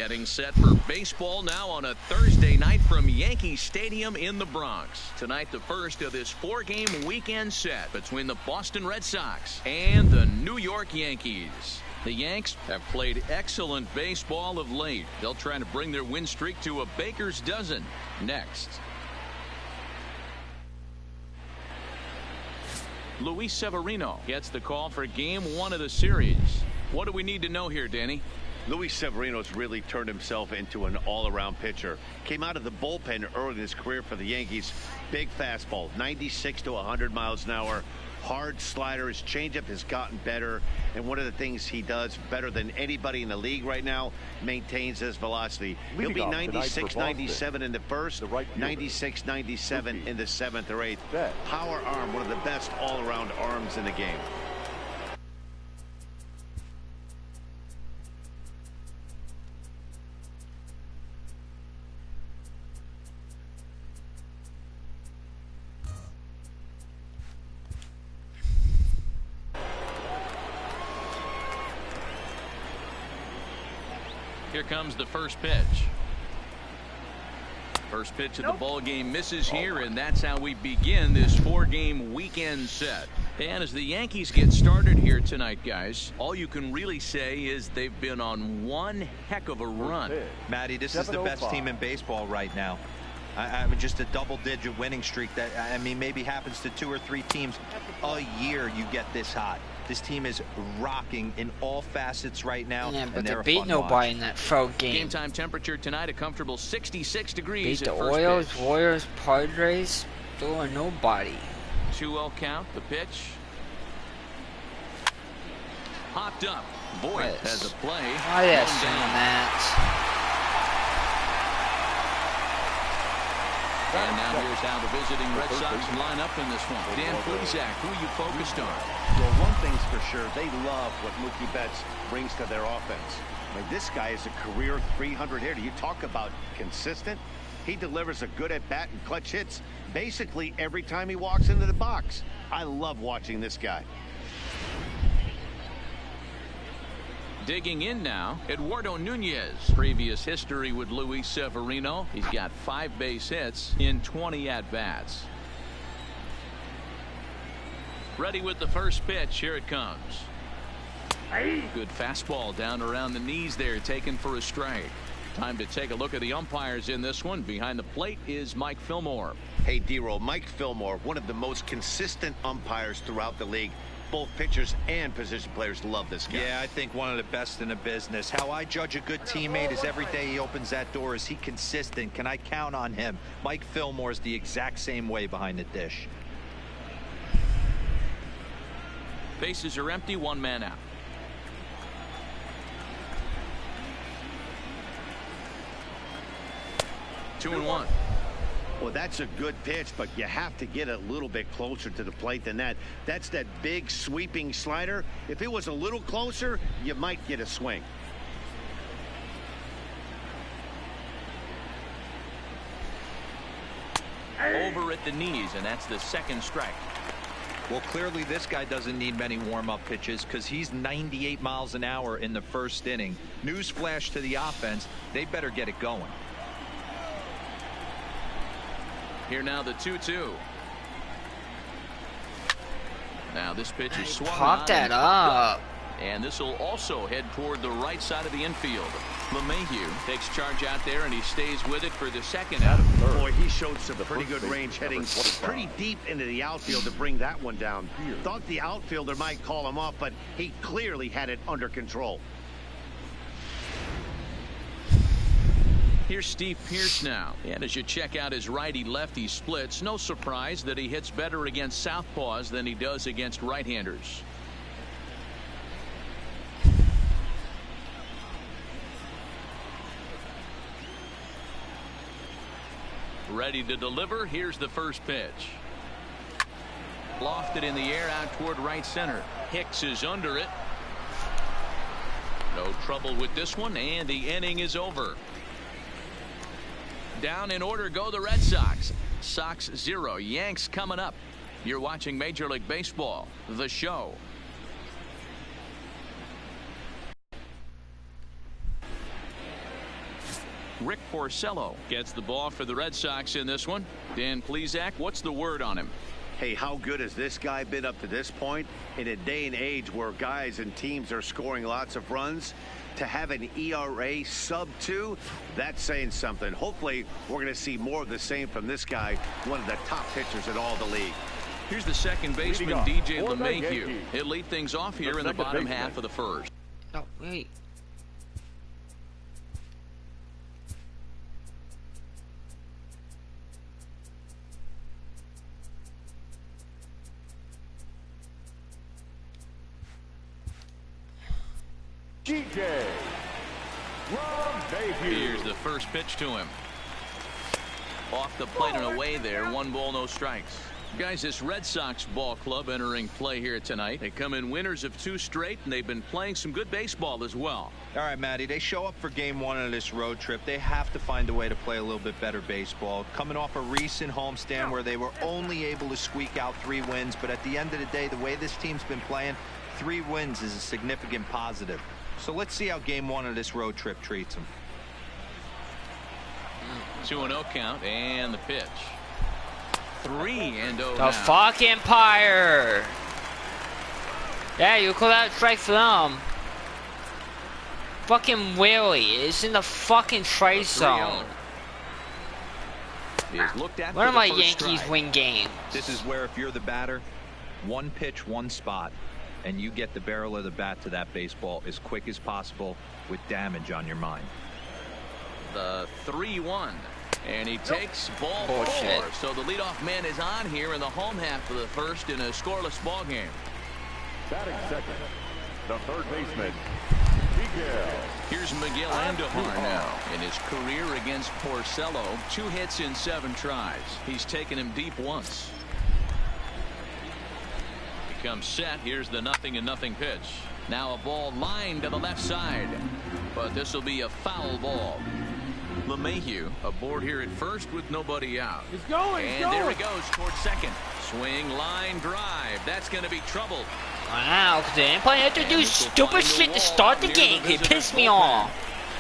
Getting set for baseball now on a Thursday night from Yankee Stadium in the Bronx. Tonight, the first of this 4-game weekend set between the Boston Red Sox and the New York Yankees. The Yanks have played excellent baseball of late. They'll try to bring their win streak to a baker's dozen next. Luis Severino gets the call for game 1 of the series. What do we need to know here, Danny? Luis Severino's really turned himself into an all-around pitcher. Came out of the bullpen early in his career for the Yankees. Big fastball, 96 to 100 miles an hour. Hard slider. His changeup has gotten better. And one of the things he does better than anybody in the league right now, maintains his velocity. He'll be 96, 97 in the first, 96, 97 in the 7th or 8th. Power arm, one of the best all-around arms in the game. Here comes the first pitch. First pitch of the ball game misses here, and that's how we begin this 4-game weekend set. And as the Yankees get started here tonight, guys, all you can really say is they've been on one heck of a run. Matty, this is the best team in baseball right now. I mean, just a double-digit winning streak that, I mean, maybe happens to 2 or 3 teams a year. You get this hot. This team is rocking in all facets right now. Yeah, but they beat nobody in that game. Game time temperature tonight, a comfortable 66 degrees. Beat the Orioles, Warriors, Padres, still nobody. 2-0 count, the pitch. Popped up. Voigt has a play. Oh, yes, that. And now here's how the visiting Red Sox line up in this one. Dan Plesac, who are you focused on? Well, one thing's for sure, they love what Mookie Betts brings to their offense. I mean, this guy is a career 300 hitter. You talk about consistent. He delivers a good at-bat and clutch hits basically every time he walks into the box. I love watching this guy. Digging in now, Eduardo Nunez. Previous history with Luis Severino. He's got 5 base hits in 20 at-bats. Ready with the first pitch. Here it comes. Good fastball down around the knees there, taken for a strike. Time to take a look at the umpires in this one. Behind the plate is Mike Fillmore. Hey, D-Roll, Mike Fillmore, one of the most consistent umpires throughout the league. Both pitchers and position players love this guy. Yeah, I think one of the best in the business. How I judge a good teammate is every day he opens that door. Is he consistent? Can I count on him? Mike Fillmore is the exact same way behind the dish. Bases are empty, 1 man out. Two and 1. Well, that's a good pitch, but you have to get a little bit closer to the plate than that. That's that big sweeping slider. If it was a little closer, you might get a swing. Over at the knees, and that's the 2nd strike. Well, clearly this guy doesn't need many warm-up pitches because he's 98 miles an hour in the 1st inning. Newsflash to the offense, they better get it going. Here now the 2-2. Now this pitch is swung. Pop that up. And this will also head toward the right side of the infield. LeMahieu takes charge out there, and he stays with it for the 2nd out of 3rd. Boy, he showed some pretty good range heading pretty deep into the outfield to bring that one down. Thought the outfielder might call him off, but he clearly had it under control. Here's Steve Pearce now. And as you check out his righty-lefty splits, no surprise that he hits better against southpaws than he does against right-handers. Ready to deliver. Here's the first pitch. Lofted in the air out toward right center. Hicks is under it. No trouble with this one, and the inning is over. Down in order go the Red Sox. Sox 0, Yanks coming up. You're watching Major League Baseball, the show. Rick Porcello gets the ball for the Red Sox in this one. Dan Plesac, what's the word on him? Hey, how good has this guy been up to this point? In a day and age where guys and teams are scoring lots of runs, to have an ERA sub-2, that's saying something. Hopefully, we're going to see more of the same from this guy, one of the top pitchers in all the league. Here's the second baseman, DJ LeMahieu. He'll lead things off here in the bottom half of the first. Oh, wait. Here's the first pitch to him. Off the plate and away there. 1 ball, no strikes. Guys, this Red Sox ball club entering play here tonight. They come in winners of 2 straight, and they've been playing some good baseball as well. All right, Matty, they show up for game 1 of this road trip. They have to find a way to play a little bit better baseball. Coming off a recent homestand where they were only able to squeak out 3 wins, but at the end of the day, the way this team's been playing, 3 wins is a significant positive. So let's see how game 1 of this road trip treats them. 2-0 count, and the pitch. 3-0 The now. fuck Empire. Yeah, you call that a strike for them. Fucking Willie is in the fucking strike zone. Is looked at When for are the my first Yankees strike. win games? This is where if you're the batter, 1 pitch, 1 spot, and you get the barrel of the bat to that baseball as quick as possible with damage on your mind. The 3-1. And he takes ball Bullshit. 4. So the leadoff man is on here in the home half of the first in a scoreless ball game. Batting second, the third baseman, Miguel. Here's Miguel Andujar now. In his career against Porcello, 2 hits in 7 tries. He's taken him deep once. He comes set. Here's the 0-0 pitch. Now a ball lined to the left side. But this will be a foul ball. LeMahieu aboard here at first with nobody out. He's going. And there he goes towards second. Swing, line, drive. That's going to be trouble. Wow, because the Empire had to do stupid shit to start the game. It pissed me off.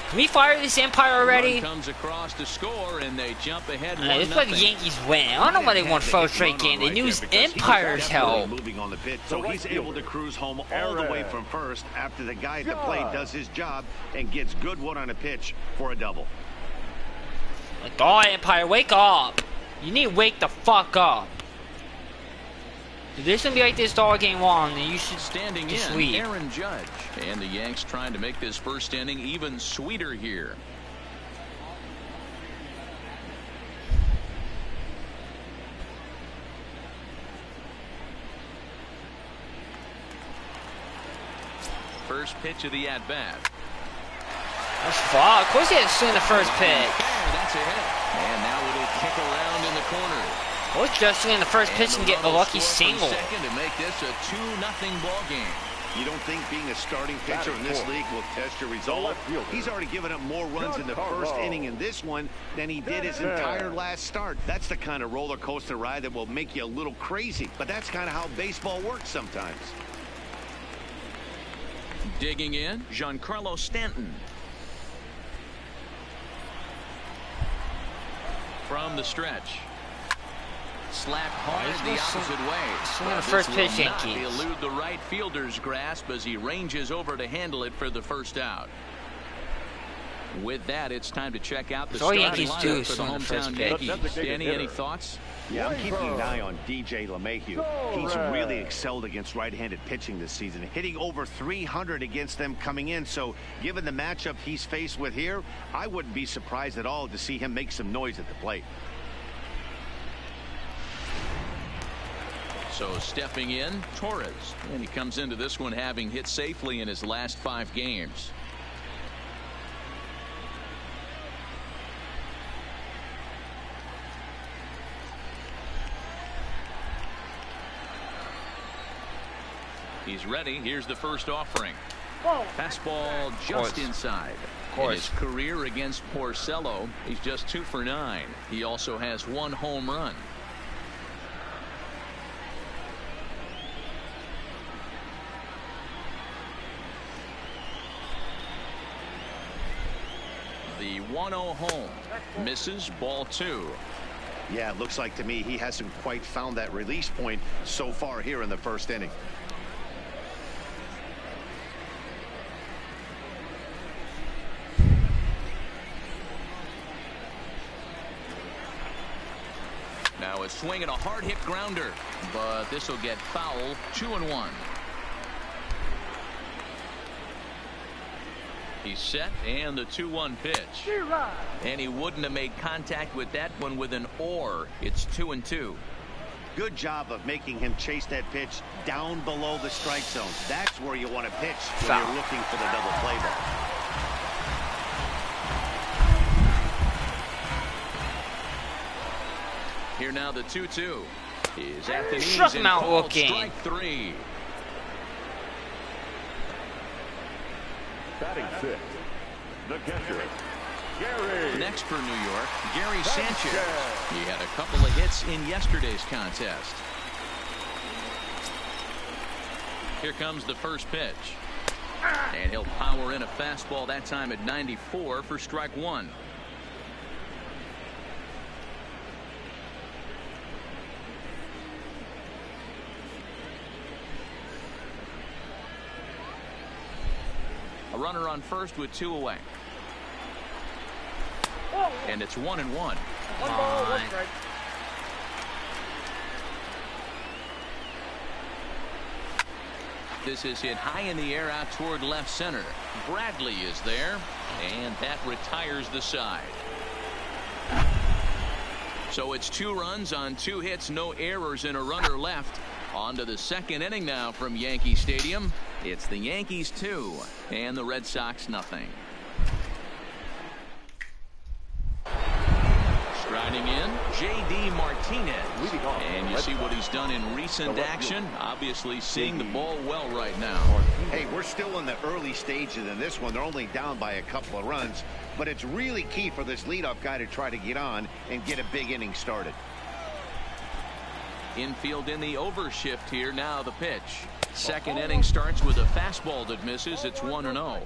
Can we fire this Empire already? Run comes across to score, and they jump ahead. This is why the Yankees win. I don't know why they won 4 straight game. They knew Empire's help. Moving on the pitch, so he's able to cruise home all the way from first after the guy at the plate does his job and gets good one on a pitch for a double. Like, oh, Empire, wake up. You need to wake the fuck up. If this gonna be like this all game long, then you should Standing just in, leave. Aaron Judge. And the Yanks trying to make this first inning even sweeter here. First pitch of the at-bat. That's fuck. Of course he had to swing the first pitch. That's a hit. And now it'll kick around in the corner. I was just swinging the first pitch and get a lucky score single. from second to make this a 2-0 ball game. You don't think being a starting pitcher in this league will test your resolve? He's already given up more runs in the first inning in this one than he did his entire last start. That's the kind of roller coaster ride that will make you a little crazy. But that's kind of how baseball works sometimes. Digging in, Giancarlo Stanton. From the stretch. Slap hard the opposite way. Swing the first pitch, This will not Yankees. elude the right fielder's grasp as he ranges over to handle it for the first out. With that, it's time to check out the That's all starting Yankees do lineup is for the swing the first hometown pitch. Yankees. Danny, any thoughts? Yeah, I'm keeping an eye on DJ LeMahieu. He's really excelled against right-handed pitching this season, hitting over 300 against them coming in. So given the matchup he's faced with here, I wouldn't be surprised at all to see him make some noise at the plate. So stepping in, Torres. And he comes into this one having hit safely in his last 5 games. He's ready. Here's the first offering. Fastball just inside. In his career against Porcello, he's just 2 for 9. He also has 1 home run. The 1-0 home. Misses, ball 2. Yeah, it looks like to me he hasn't quite found that release point so far here in the first inning. Now a swing and a hard hit grounder, but this will get foul. 2-1. He's set, and the 2-1 pitch. And he wouldn't have made contact with that one with an or. It's 2-2. Good job of making him chase that pitch down below the strike zone. That's where you want to pitch when you're looking for the double play ball. Here now the 2-2 is at the knees. Struck him out looking. Strike 3. Batting 6, the catcher, Gary. Next for New York, Gary Sanchez. He had a couple of hits in yesterday's contest. Here comes the first pitch. And he'll power in a fastball that time at 94 for strike 1. A runner on first with 2 away. And it's 1-1. One ball, 1 strike. This is hit high in the air out toward left center. Bradley is there, and that retires the side. So it's 2 runs on 2 hits, no errors, and a runner left. On to the second inning now from Yankee Stadium. It's the Yankees 2 and the Red Sox nothing. Striding in, J.D. Martinez. And you see what he's done in recent action. Obviously seeing the ball well right now. Hey, we're still in the early stages in this one. They're only down by a couple of runs. But it's really key for this leadoff guy to try to get on and get a big inning started. Infield in the overshift here. Now the pitch. Second inning starts with a fastball that misses. It's 1-0.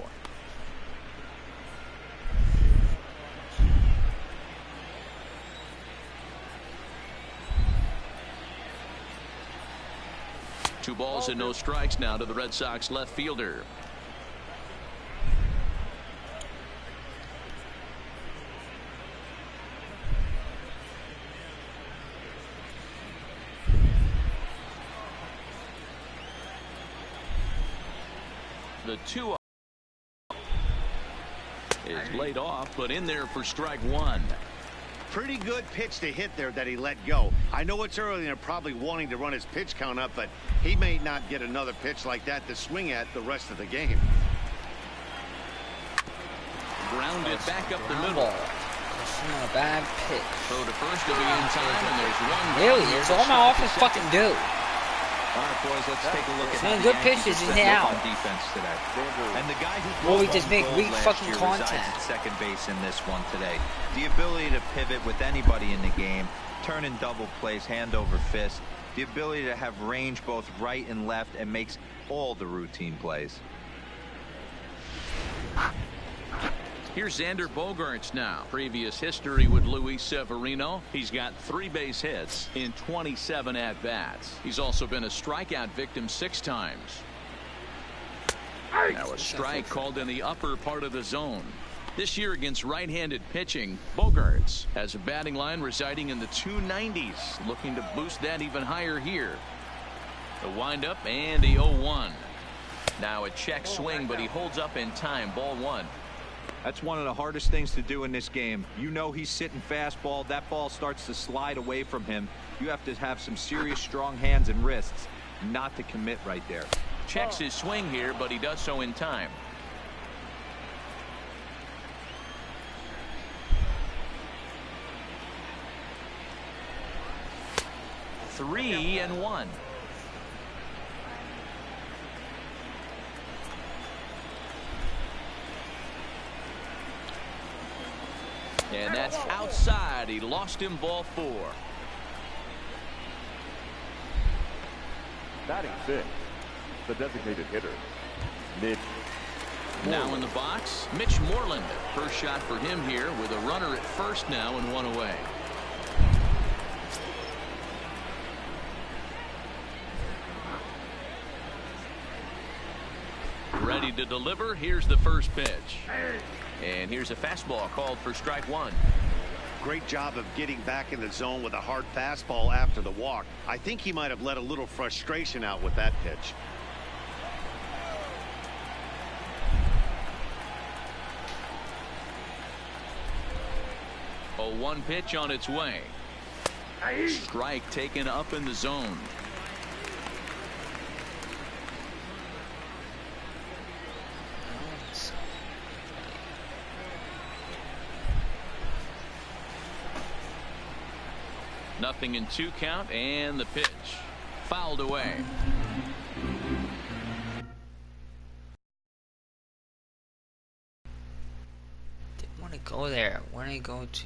Two balls and no strikes now to the Red Sox left fielder. The 2 is laid off, but in there for strike 1. Pretty good pitch to hit there that he let go. I know it's early and they're probably wanting to run his pitch count up, but he may not get another pitch like that to swing at the rest of the game. Grounded back up the middle. That's not a bad pitch. Throw to first to be in time, and there's 1. Really? That's all my offense fucking do. All right, boys, let's take a look at Man, how good the Yankees pitches have in set and up out. on defense today. And the guy who Or we broke just on make the weak goal last fucking year resides contact. at second base in this one today. The ability to pivot with anybody in the game, turn in double plays, hand over fist. The ability to have range both right and left and makes all the routine plays. Here's Xander Bogaerts now. Previous history with Luis Severino. He's got 3 base hits in 27 at-bats. He's also been a strikeout victim 6 times. Now a strike called in the upper part of the zone. This year against right-handed pitching, Bogaerts has a batting line residing in the 290s. Looking to boost that even higher here. The windup and the 0-1. Now a check swing, but he holds up in time. Ball 1. That's one of the hardest things to do in this game. You know he's sitting fastball. That ball starts to slide away from him. You have to have some serious strong hands and wrists not to commit right there. Checks his swing here, but he does so in time. Three and 1. And that's outside. He lost him, ball 4. Batting 6, the designated hitter, Mitch Now in the box, Mitch Moreland. First shot for him here with a runner at first now and one away. Ready to deliver. Here's the first pitch. And here's a fastball called for strike one. Great job of getting back in the zone with a hard fastball after the walk. I think he might have let a little frustration out with that pitch. A 1 pitch on its way. Strike taken up in the zone. Nothing in 2 count, and the pitch fouled away. Didn't want to go there. Where did I go to?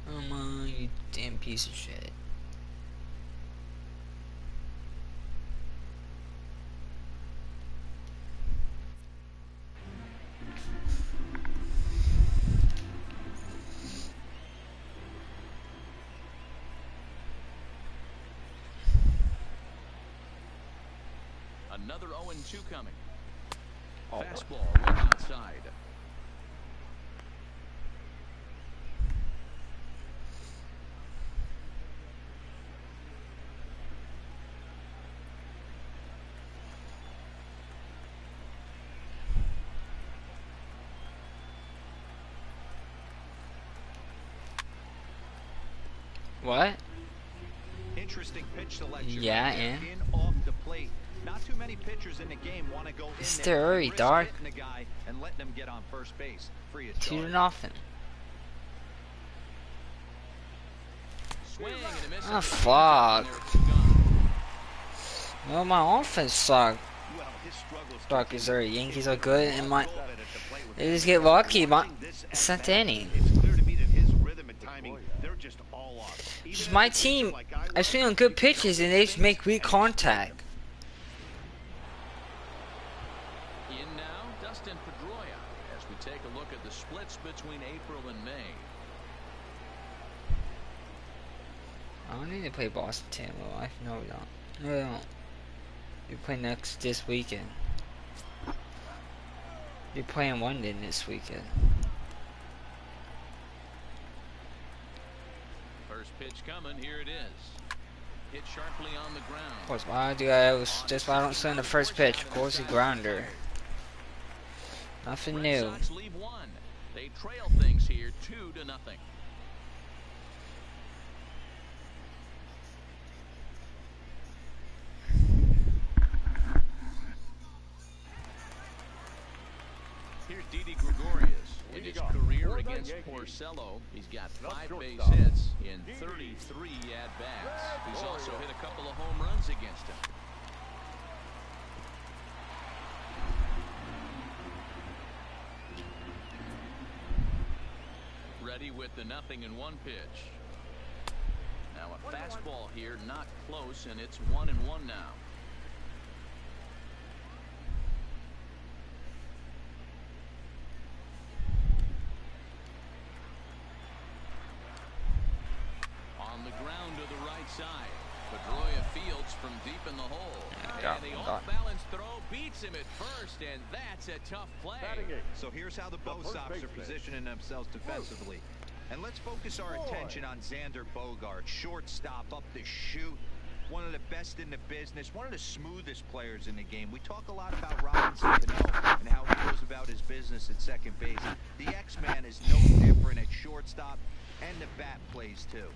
Come on, you damn piece of shit. Another 0-2 coming. Fastball right outside. What? Interesting pitch selection. Yeah, and in off the plate. Not too many pitchers in the game want to go it's in still there early, risk dog. hitting the guy and letting him get on first base. Free of 2 charge. to nothing. Swing and a miss. Oh fuck. No, my offense sucked. Well, his struggles Fuck, is there Yankees are good and my they just get lucky. My seventh inning. It's clear to me that his rhythm and timing, they're just all off. Just my team, I swing on good pitches and they just make weak contact. In now, Dustin Pedroia, as we take a look at the splits between April and May. I don't need to play Boston Team in real life. No, we don't. No, we don't. We play next this weekend. We're playing London this weekend. First pitch coming. Here it is. Hit sharply on the ground. Of course, why do I? That's why I don't send the first pitch. Of course, a grounder. Nothing Red new. Sox leave one. They trail things here 2-0. Here's Didi Gregorius. In his career against Porcello, he's got 5 base hits in 33 at-bats. He's also hit a couple of home runs against him. Ready with the 0-1 pitch. Now a fastball here, not close, and it's 1-1 now. On the ground to the right side. Pedroia fields from deep in the hole. And the off-balance throw beats him at first, and that's a tough play. So here's how the Bo Sox are positioning themselves defensively. And let's focus our attention on Xander Bogaerts, shortstop up the chute. One of the best in the business, one of the smoothest players in the game. We talk a lot about Robinson Cano and how he goes about his business at second base. The X-Man is no different at shortstop, and the bat plays too.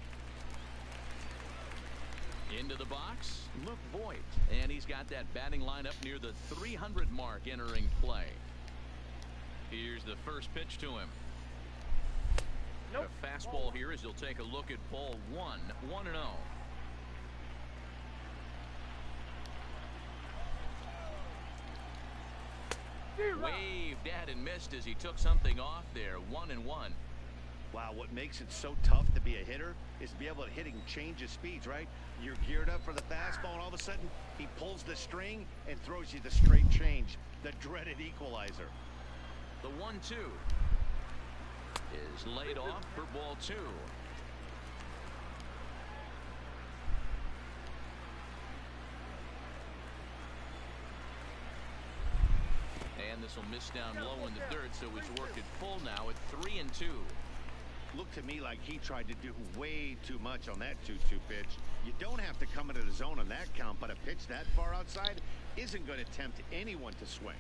Into the box, Luke Voigt, and he's got that batting lineup near the 300 mark entering play. Here's the first pitch to him. A fastball here as he'll take a look at ball 1, 1-0. Waved at and missed as he took something off there. 1-1. Wow, what makes it so tough to be a hitter is to be able to hitting change of speeds, right? You're geared up for the fastball, and all of a sudden, he pulls the string and throws you the straight change, the dreaded equalizer. The 1-2 is laid off for ball 2. And this will miss down low in the dirt, so he's worked it full now at 3-2. Looked to me like he tried to do way too much on that 2-2 pitch. You don't have to come into the zone on that count, but a pitch that far outside isn't going to tempt anyone to swing.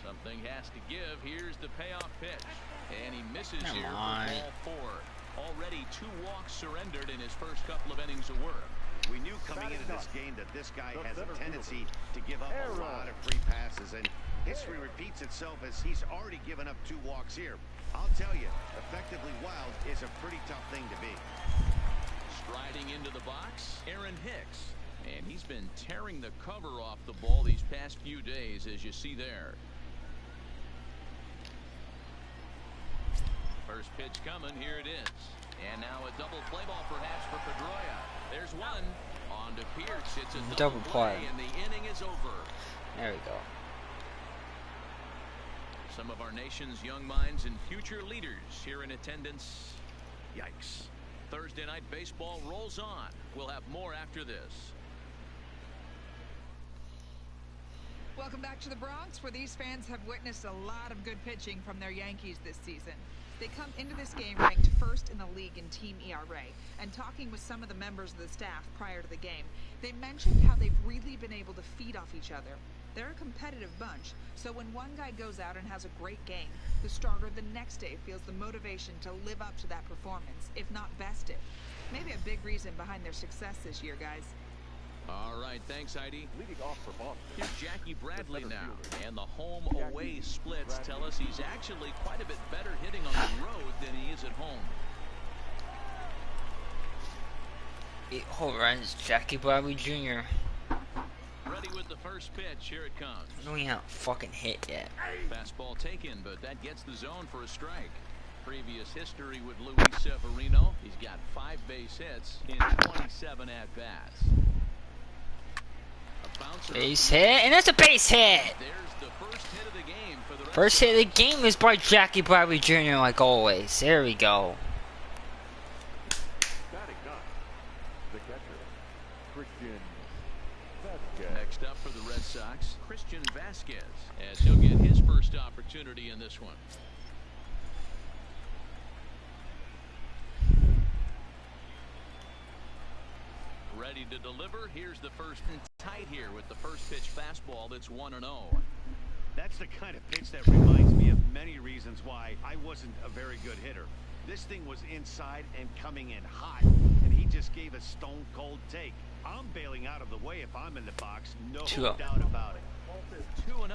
Something has to give. Here's the payoff pitch. And he misses Come here on. for ball 4. Already 2 walks surrendered in his first couple of innings of work. We knew coming into this game that this guy has a tendency to give up a lot of free passes, and history repeats itself as he's already given up 2 walks here. I'll tell you, effectively wild is a pretty tough thing to be. Striding into the box, Aaron Hicks. And he's been tearing the cover off the ball these past few days, as you see there. First pitch coming, here it is. And now a double play ball perhaps for Pedroia. There's one. On to Pierce. It's a double play, and the inning is over. There we go. Some of our nation's young minds and future leaders here in attendance. Yikes. Thursday night baseball rolls on. We'll have more after this. Welcome back to the Bronx, where these fans have witnessed a lot of good pitching from their Yankees this season. They come into this game ranked first in the league in team ERA, and talking with some of the members of the staff prior to the game, they mentioned how they've really been able to feed off each other. They're a competitive bunch, so when one guy goes out and has a great game, the starter the next day feels the motivation to live up to that performance, if not best it. Maybe a big reason behind their success this year, guys. All right, thanks, Heidi. Leading off for Boston. Here's Jackie Bradley now. And the home-away splits tell us he's actually quite a bit better hitting on the road than he is at home. 8 home runs, Jackie Bradley Jr. Ready with the first pitch. Here it comes. I don't even have a fucking hit yet. Fastball taken, but that gets the zone for a strike. Previous history with Luis Severino. He's got 5 base hits in 27 at-bats. Base hit, and that's a base hit. There's the first hit of the game for the First hit of the game is by Jackie Bradley Jr. like always. There we go. Batting ninth, the catcher, Christian Vasquez. Next up for the Red Sox, Christian Vasquez, as he'll get his first opportunity in this one. Ready to deliver. Here's the first, and tight here with the first pitch fastball that's 1-0. That's the kind of pitch that reminds me of many reasons why I wasn't a very good hitter. This thing was inside and coming in hot, and he just gave a stone cold take. I'm bailing out of the way if I'm in the box, no doubt about it. 2-0.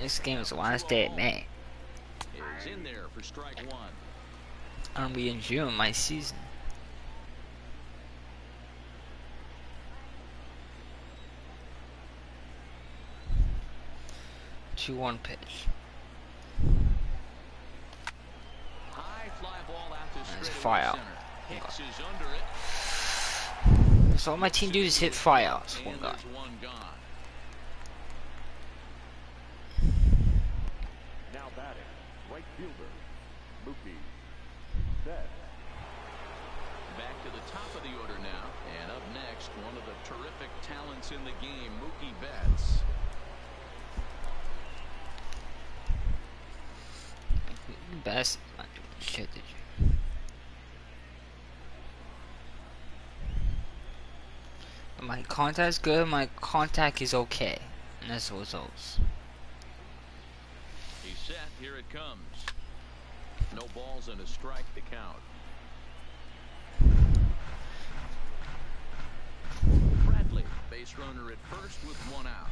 This game is the last day of May. Is in there for strike 1. I'll be in June, my season. Two 1 pitch. High fly ball out to That's straight fly away out. center. Hicks is under it. So all my team do is hit fly outs. One And guy. there's one gone. Now batting, right fielder, Mookie Betts. Back to the top of the order now. And up next, one of the terrific talents in the game, Mookie Betts. Best. Shit, did you? My contact's good. My contact is okay. And that's the results. He's set. Here it comes. No balls and a strike to count. Bradley, base runner at first with 1 out.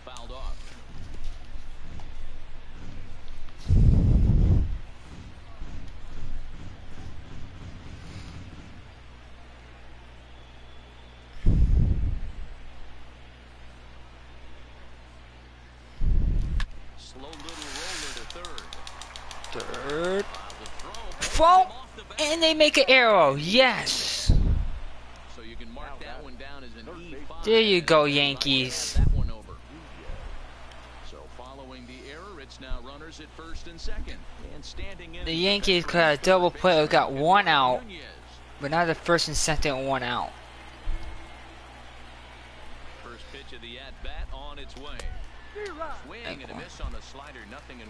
Fouled off. slow little roller to third. Third. The throw Fall. And they make an arrow. Yes. So you can mark that one down as an E5. There you go, Yankees. That one over. So following the error, it's now runners at first and second. And standing in The Yankees could have a double play. We got one out, but now the first and second one out. First pitch of the at-bat on its way. Swing and a miss on the slider, 0-1.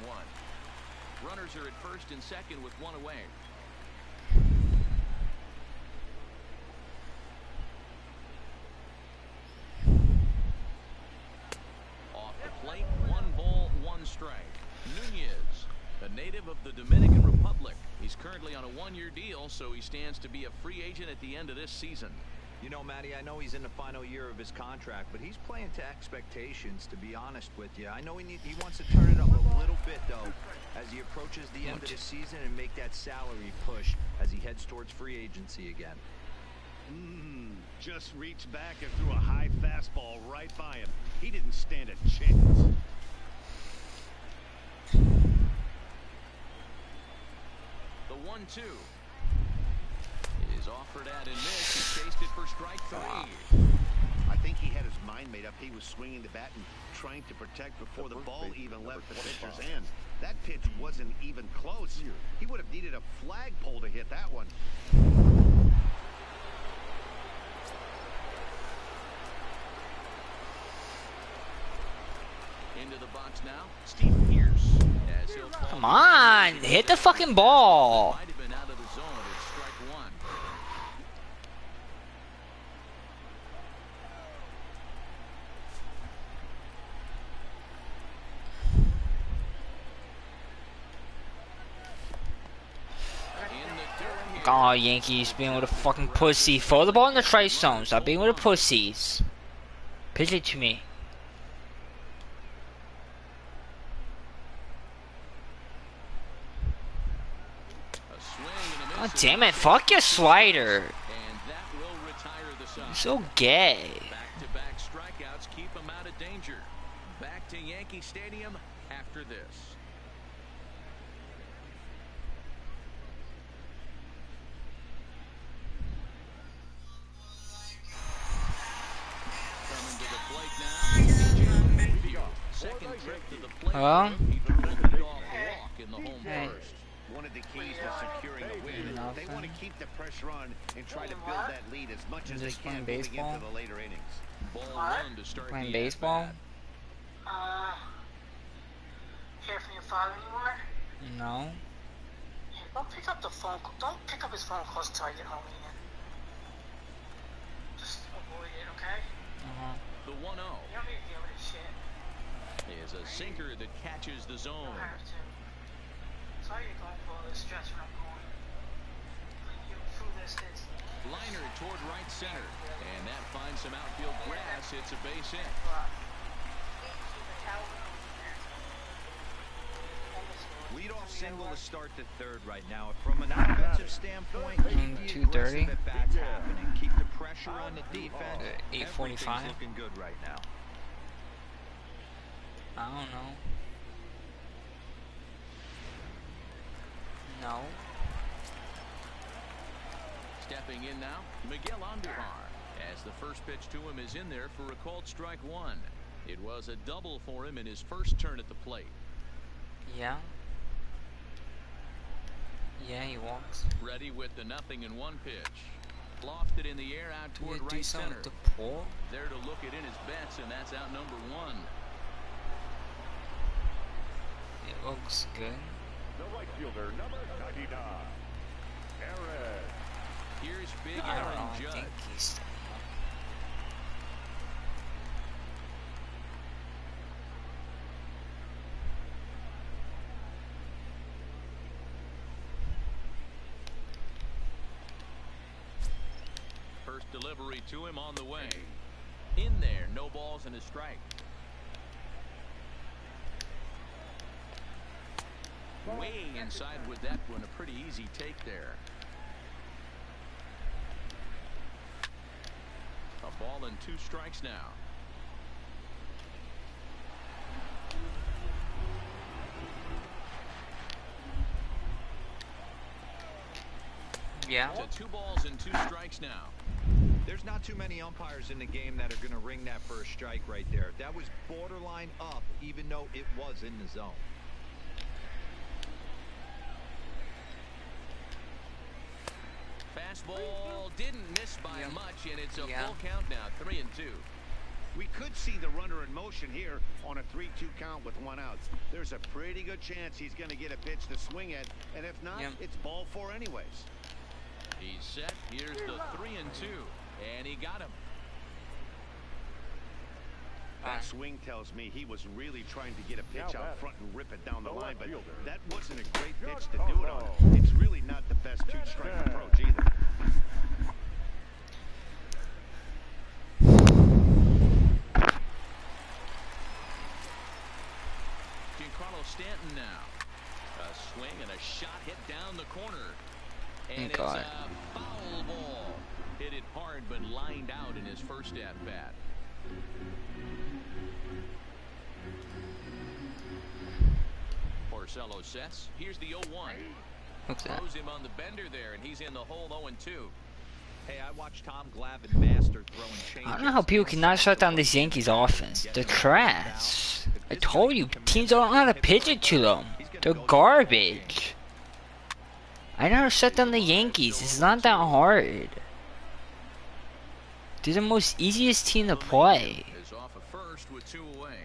Runners are at first and second with one away. Off the plate, 1 ball, 1 strike. Nunez, a native of the Dominican Republic. He's currently on a 1-year deal, so he stands to be a free agent at the end of this season. You know, Matty, I know he's in the final year of his contract, but he's playing to expectations, to be honest with you. I know he wants to turn it up a little bit, though, as he approaches the end of the season and make that salary push as he heads towards free agency again. Just reached back and threw a high fastball right by him. He didn't stand a chance. The 1-2 is offered at and missed. He chased it for strike 3. I think he had his mind made up. He was swinging the bat and trying to protect before the ball even left the pitcher's hand. That pitch wasn't even close. He would have needed a flagpole to hit that one. Into the box now, Steve Pierce. As he'll Come on, hit the fucking ball. Might have been out of the zone. It's strike 1. Oh, Yankees being with a fucking pussy. Throw the ball in the strike zone. Stop being with the pussies. Pitch it to me. Oh, damn it. Fuck your slider. And that will retire the side. You're so gay. Back-to-back strikeouts keep him out of danger. Back to Yankee Stadium after this. Coming to the plate now. Second trip to the plate. Well, He threw a leadoff walk in the home Hey. first. One of the keys was securing the win. They want to keep the pressure on and try to build that lead as much as they Just can playing moving baseball? into the later innings. Ball 1 to start playing the baseball? at-bat. Hear from your father anymore? No. Yeah, don't pick up the phone. Don't pick up his phone calls until I get home, Ian. Just avoid it, okay? The 1-0 You don't need to deal with this shit. is a sinker that catches the You zone. don't have to. Sorry you're going through all this stress when I'm going. You through this. Liner toward right center, and that finds some outfield grass. It's a base hit. Leadoff single to start the third right now. From an offensive standpoint, keep the 2:30. aggressive at-bats happening. Keep the pressure on the defense. 8:45. Everything's looking good right now. I don't know. No. Stepping in now, Miguel Andujar, as the first pitch to him is in there for a called strike 1. It was a double for him in his first turn at the plate. Yeah. Yeah, he walks. Ready with the 0-1 pitch. Lofted in the air out toward You do right something center. to pull? There to look it in his bets, and that's out number 1. It looks good. The right fielder, number 99, Aaron. Here's big I don't know. Aaron I Judge. think he's. First delivery to him on the way. In there, no balls and a strike. Way inside with that one, a pretty easy take there. A ball and 2 strikes now. Yeah. To 2 balls and 2 strikes now. There's not too many umpires in the game that are going to ring that first strike right there. That was borderline up, even though it was in the zone. Fastball didn't miss by much, and it's a full count now, 3-2. We could see the runner in motion here on a 3-2 count with 1 out. There's a pretty good chance he's going to get a pitch to swing at, and if not, it's ball 4 anyways. He's set. Here's the 3-2, and he got him. That swing tells me he was really trying to get a pitch out front and rip it down the line, but that wasn't a great pitch to do it on. It's really not the best 2-strike approach either. Stanton now. A swing and a shot hit down the corner. And it's a foul ball. Hit it hard but lined out in his first at bat. Porcello sets. Here's the 0-1. What's that? Throws him on the bender there, and he's in the hole 0-2. Hey, I watched Tom Glavine master throwing change. I don't know how people cannot shut down this Yankees offense. They're trash. I told you, teams don't know how to pitch it to them. They're garbage. I know how to shut down the Yankees. It's not that hard. They're the most easiest team to play. Is off a first with 2 away.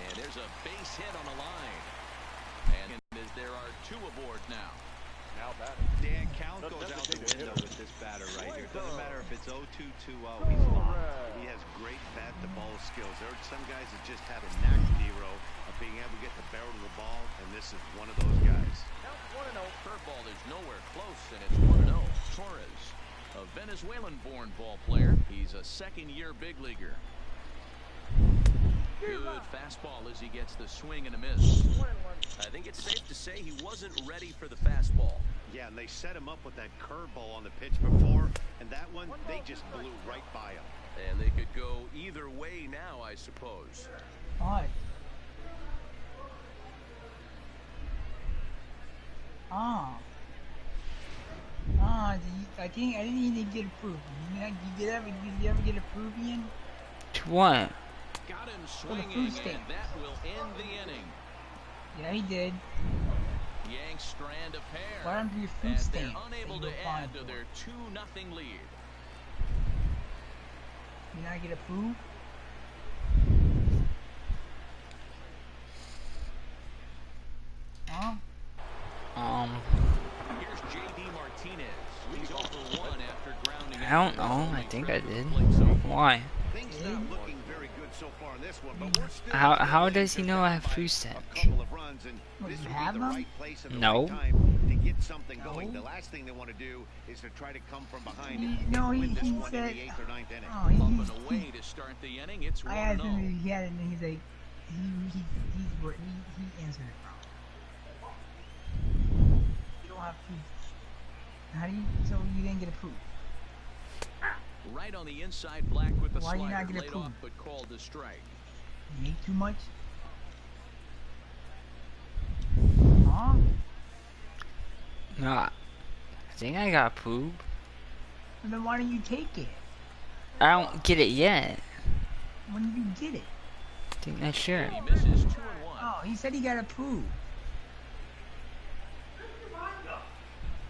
And there's a base hit on the line. And as there are 2 aboard now. Dan, count goes out the window with this batter right here. Doesn't matter if it's 0-2, 2-0. He's fine. He has great bat-to-ball skills. There are some guys that just have a knack, Dero, of being able to get the barrel of the ball, and this is one of those guys. Now 1-0. Curveball is nowhere close, and it's 1-0. Torres, a Venezuelan-born ball player. He's a second-year big leaguer. Good fastball as he gets the swing and a miss. I think it's safe to say he wasn't ready for the fastball. Yeah, and they set him up with that curveball on the pitch before, and that one, they just blew right by him. And they could go either way now, I suppose. Why? I didn't even get approved. Did you ever get approved, Ian? To what? Got him swinging, and that will end the inning. Yeah, he did. Yanks strand a pair. Why don't you food as stamp? They're unable to add to their 2-0 lead. You not get approved? Huh? Here's J.D. Martinez. He's over 1 after grounding. I don't know. I think I did. Why? Things not looking very good so far in this one, but we're still How does he know I have food stamps? a couple of runs, and What, this you would have be the them? right place at the No. right time to get something going. No. The last thing they want to do is to try to come from behind He- and no, win he- this he one in said- the 8th or 9th inning. Oh, he, Up and away to start the inning. It's I asked 1-0. him if he had it, and he's like, he answered it wrong. You don't have food. How do you? So you didn't get approved? Right on the inside, Black with the Why you slider. not get Laid approved? off but called a strike. You ate too much? Huh? Nah. I think I got poop. Well, then why don't you take it? I don't get it yet. When did you get it? I think next year. He misses 2-1. Oh, he said he got approved.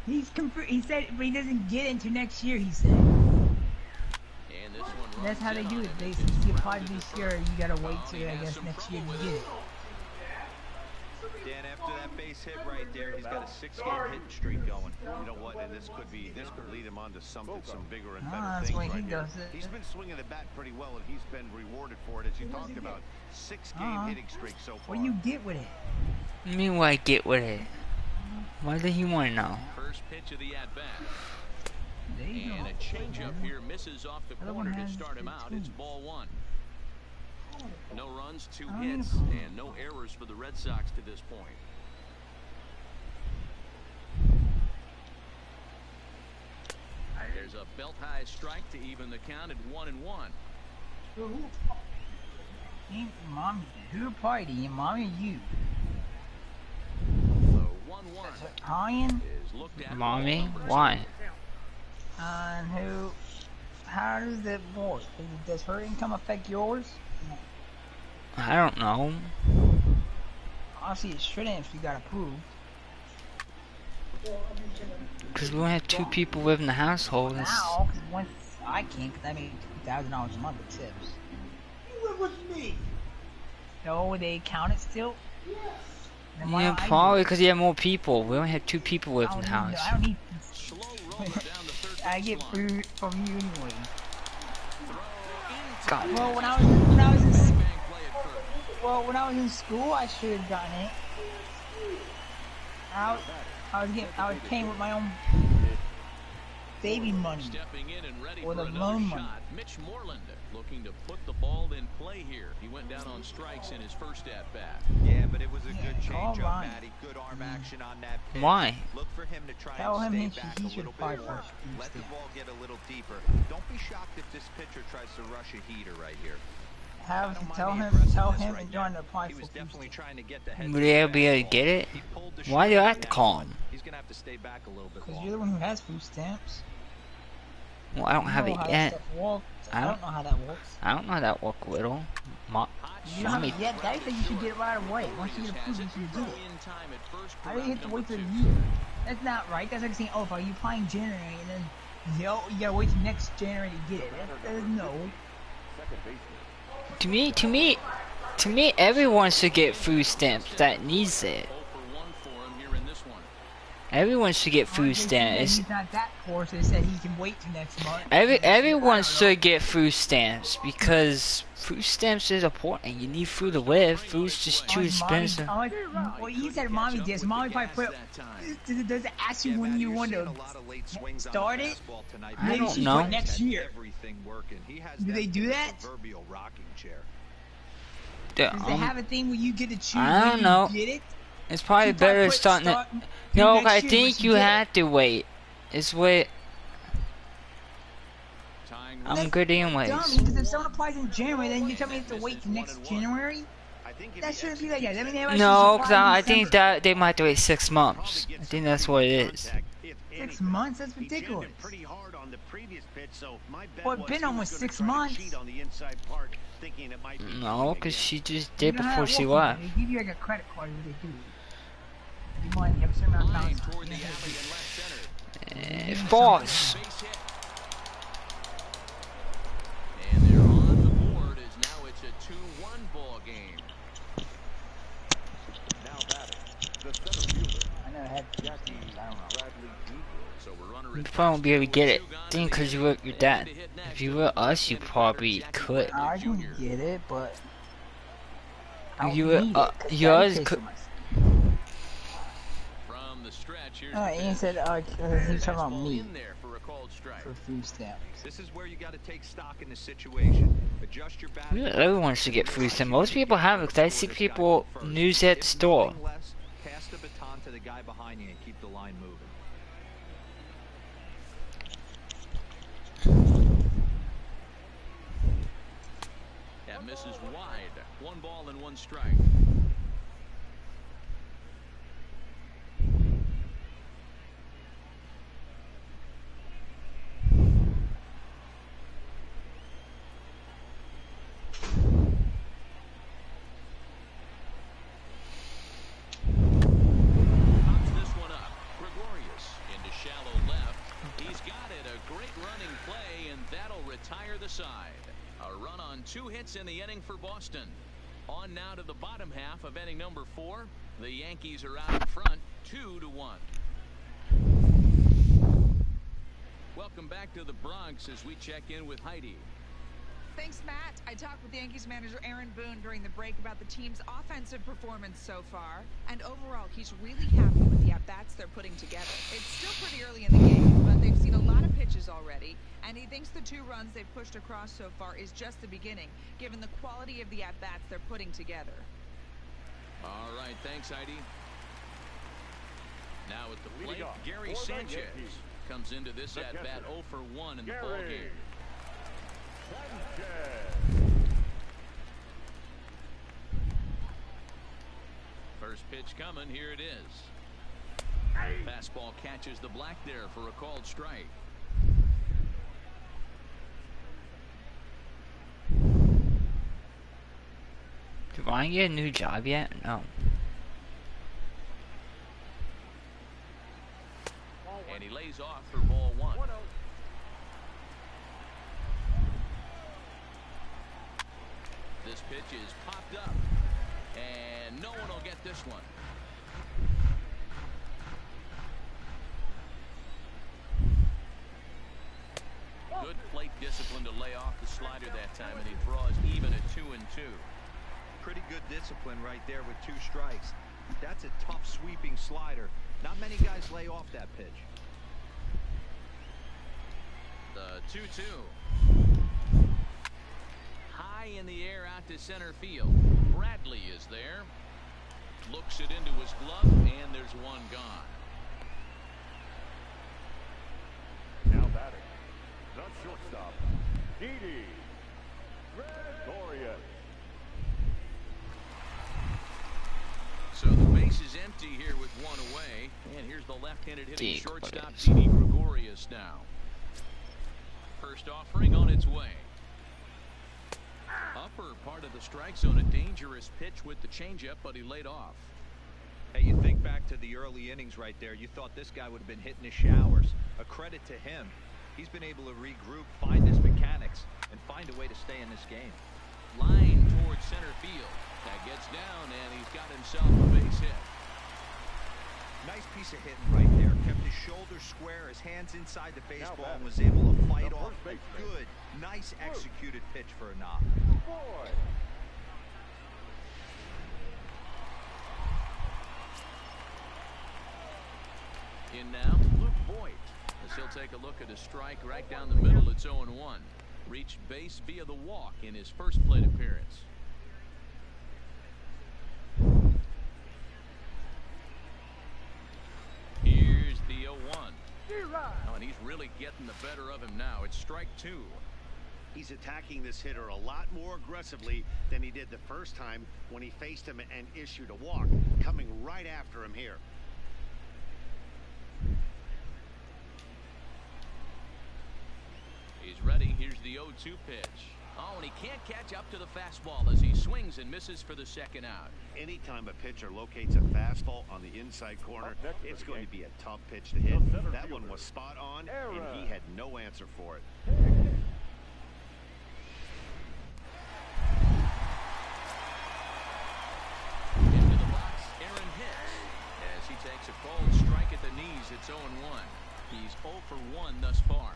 He said, but he doesn't get it until next year. He said. And this one That's how runs they in do on it. They It's if you apply grounded this to year, first. you gotta wait Oh, till he I has guess some next year trouble to with get it. it. Dan, after that base hit right there, he's got a 6-game hitting streak going. You know what? And this could lead him on to something, some bigger and better That's things why he right here. does it. He's been swinging the bat pretty well, and he's been rewarded for it, as you talked about. 6-game hitting streak so far. What do you get with it? I mean, what I get with it? Why does he want to know? First pitch of the at-bat. There you And go. a changeup here misses off the Other one corner to has start him the out. two. It's ball 1. No runs, 2 Oh, hits, yeah. and no errors for the Red Sox to this point. There's a belt-high strike to even the count at 1-1. Ain't mommy, her party, and mommy and you. The Ryan? Is looked at Mommy? ball number Why? And how does that work? Does her income affect yours? I don't know. Obviously, it shouldn't if you got approved. Because we only have 2 people live in the household. Now, because once I can't, because I make $2,000 a month in tips. You live with me. No, they count it still? Yes. Yeah, probably because you have more people. We only have 2 people live in the house. I don't need. slow roller down the third I base get line. food from you anyway. God. Well, when I was in Bang play at first. well, when I was in school, I should have gotten it. I was paying with my own baby money. Stepping in and ready Or for the another loan money. shot. Mitch Moreland looking to put the ball in play here. He went down on strikes in his first at bat. Yeah, but it was a good all change up, right. Matty. Good arm action on that pitch. Why? Look for him to try Tell and him stay he back should- a he little should bit fight more. first. Let the ball get a little deeper. Don't be shocked if this pitcher tries to rush a heater right here. Tell him and John to apply He for was definitely food. trying to get the head. Would they ever be able to get it? He pulled the Why do short I have to on call that him? one. He's gonna have to stay back a little bit Because longer. you're the one who has food stamps. Well, I don't have You it know how that yet. stuff works. I I don't- don't know how that works. I don't know how that work, Little. You don't have Mommy. it yet. Daddy said you should get it right away. Once you get approved, you should get it. In time at first How for do you round have to wait for a number year? That's not right. That's like saying, oh, are you applying January and then you gotta wait till next January to get it. That is no. To me, everyone should get food stamps that needs it. 0 for 1 for him here in this one. Everyone should get food They said that stamps. He's not that poor, so they said he can wait till next month. Everyone should get food stamps because food stamps is important. You need food to live. Food's just too expensive. Well, he said mommy did. So mommy probably put. Does it ask you when you want to start it? I Maybe don't she know. put next year. Do they do that? Does they have a thing where you get to choose I don't when know. you get it? It's probably She better put starting to. start No, next I year, but think she you did it. have to wait. It's wait. Tying I'm That's good Dumb, anyways. because if someone applies in January, then you tell me you have to wait till next January? That shouldn't be like that. I mean, everybody No, should because apply in I think December. that they might have to wait 6 months. I think that's what it is. 6 months? That's ridiculous. Pretty hard on the previous pitch, so my bet Well, it's was been he was almost gonna 6 try to months. cheat on the inside part, thinking it might be No, easy because again. she just You did know how before that she works, left. They give you like a credit card, what they do. You might have a certain amount of line time. toward the alley in left center. False. Base hit. And they're on the board as now it's a 2-1 ball game. Now batting, the center fielder, I never had food Jackie stamps, I don't know. Bradley Jr. So we're runner You at probably won't be able to get it. two gone Think in the because you inning. were your dad. If you were us, you probably could. I can get it, but I don't You were- need it, 'cause yours Daddy pays could- for my stuff. From the stretch, here's No, the Ian pitch. said he was talking about Fastball me in there for a called strike. for food stamps. This is where you got to take stock in the situation. Adjust your batting. Really, everyone should get food stamps. Most people have it because I see people news at the store. Less, pass the baton to the guy behind you and keep the line moving. That misses wide. 1 ball and 1 strike. Pops this one up. Gregorius into shallow left. He's got it. A great running play, and that'll retire the side. A run on 2 hits in the inning for Boston. On now to the bottom half of inning number 4. The Yankees are out in front, 2-1. Welcome back to the Bronx as we check in with Heidi. Thanks, Matt. I talked with Yankees manager Aaron Boone during the break about the team's offensive performance so far, and overall, he's really happy with the at-bats they're putting together. It's still pretty early in the game, but they've seen a lot of pitches already, and he thinks the 2 runs they've pushed across so far is just the beginning, given the quality of the at-bats they're putting together. All right, thanks, Heidi. Now at the plate, Leading off Gary for the Sanchez Yankees, comes into this the at-bat catcher, 0 for 1 in the Gary ballgame. Sanchez. First pitch coming, here it is. Fastball catches the black there for a called strike. Did Ryan get a new job yet? No. And he lays off for ball one. This pitch is popped up. And no one will get this one. Good plate discipline to lay off the slider that time, and he draws even at 2-2. Pretty good discipline right there with 2 strikes. That's a tough sweeping slider. Not many guys lay off that pitch. The 2-2. High in the air out to center field. Bradley is there. Looks it into his glove, and there's one gone. Now batting, the shortstop, Didi Gregorius. So the base is empty here with one away. And here's the left-handed hitting Didi shortstop, Gregorius. Didi Gregorius now. First offering on its way. Upper part of the strike zone, a dangerous pitch with the changeup, but he laid off. Hey, you think back to the early innings right there. You thought this guy would have been hitting his showers. A credit to him. He's been able to regroup, find his mechanics, and find a way to stay in this game. Line towards center field. That gets down, and he's got himself a base hit. Nice piece of hitting right there. Kept his shoulders square, his hands inside the baseball, and was able to fight off a good, nice executed pitch for a knock. In now, Luke Voigt. As he'll take a look at a strike right down the middle. It's 0-1. Reached base via the walk in his first plate appearance. Here's the 0-1. Oh, and he's really getting the better of him now. It's strike 2. He's attacking this hitter a lot more aggressively than he did the first time when he faced him and issued a walk. Coming right after him here. He's ready. Here's the 0-2 pitch. Oh, and he can't catch up to the fastball as he swings and misses for the second out. Anytime a pitcher locates a fastball on the inside corner, it's going to be a tough pitch to hit. That one was spot on, and he had no answer for it. Into the box, Aaron hits. As he takes a cold strike at the knees, it's 0-1. He's 0 for 1 thus far.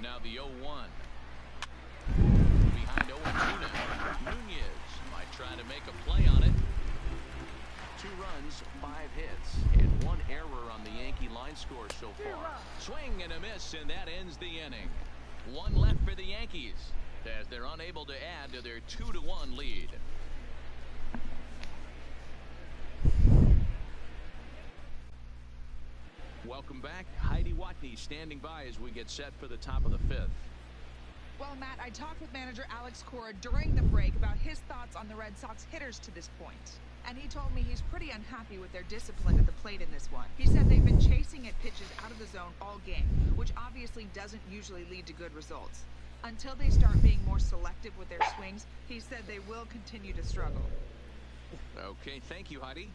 Now the 0-1. Behind 0-2 now. Nunez might try to make a play on it. 2 runs, 5 hits, and 1 error on the Yankee line score so far. Swing and a miss, and that ends the inning. 1 left for the Yankees as they're unable to add to their 2-1 lead. Welcome back. Heidi Watney standing by as we get set for the top of the 5th. Well, Matt, I talked with manager Alex Cora during the break about his thoughts on the Red Sox hitters to this point. And he told me he's pretty unhappy with their discipline at the plate in this one. He said they've been chasing at pitches out of the zone all game, which obviously doesn't usually lead to good results. Until they start being more selective with their swings, he said they will continue to struggle. Okay, thank you, Heidi.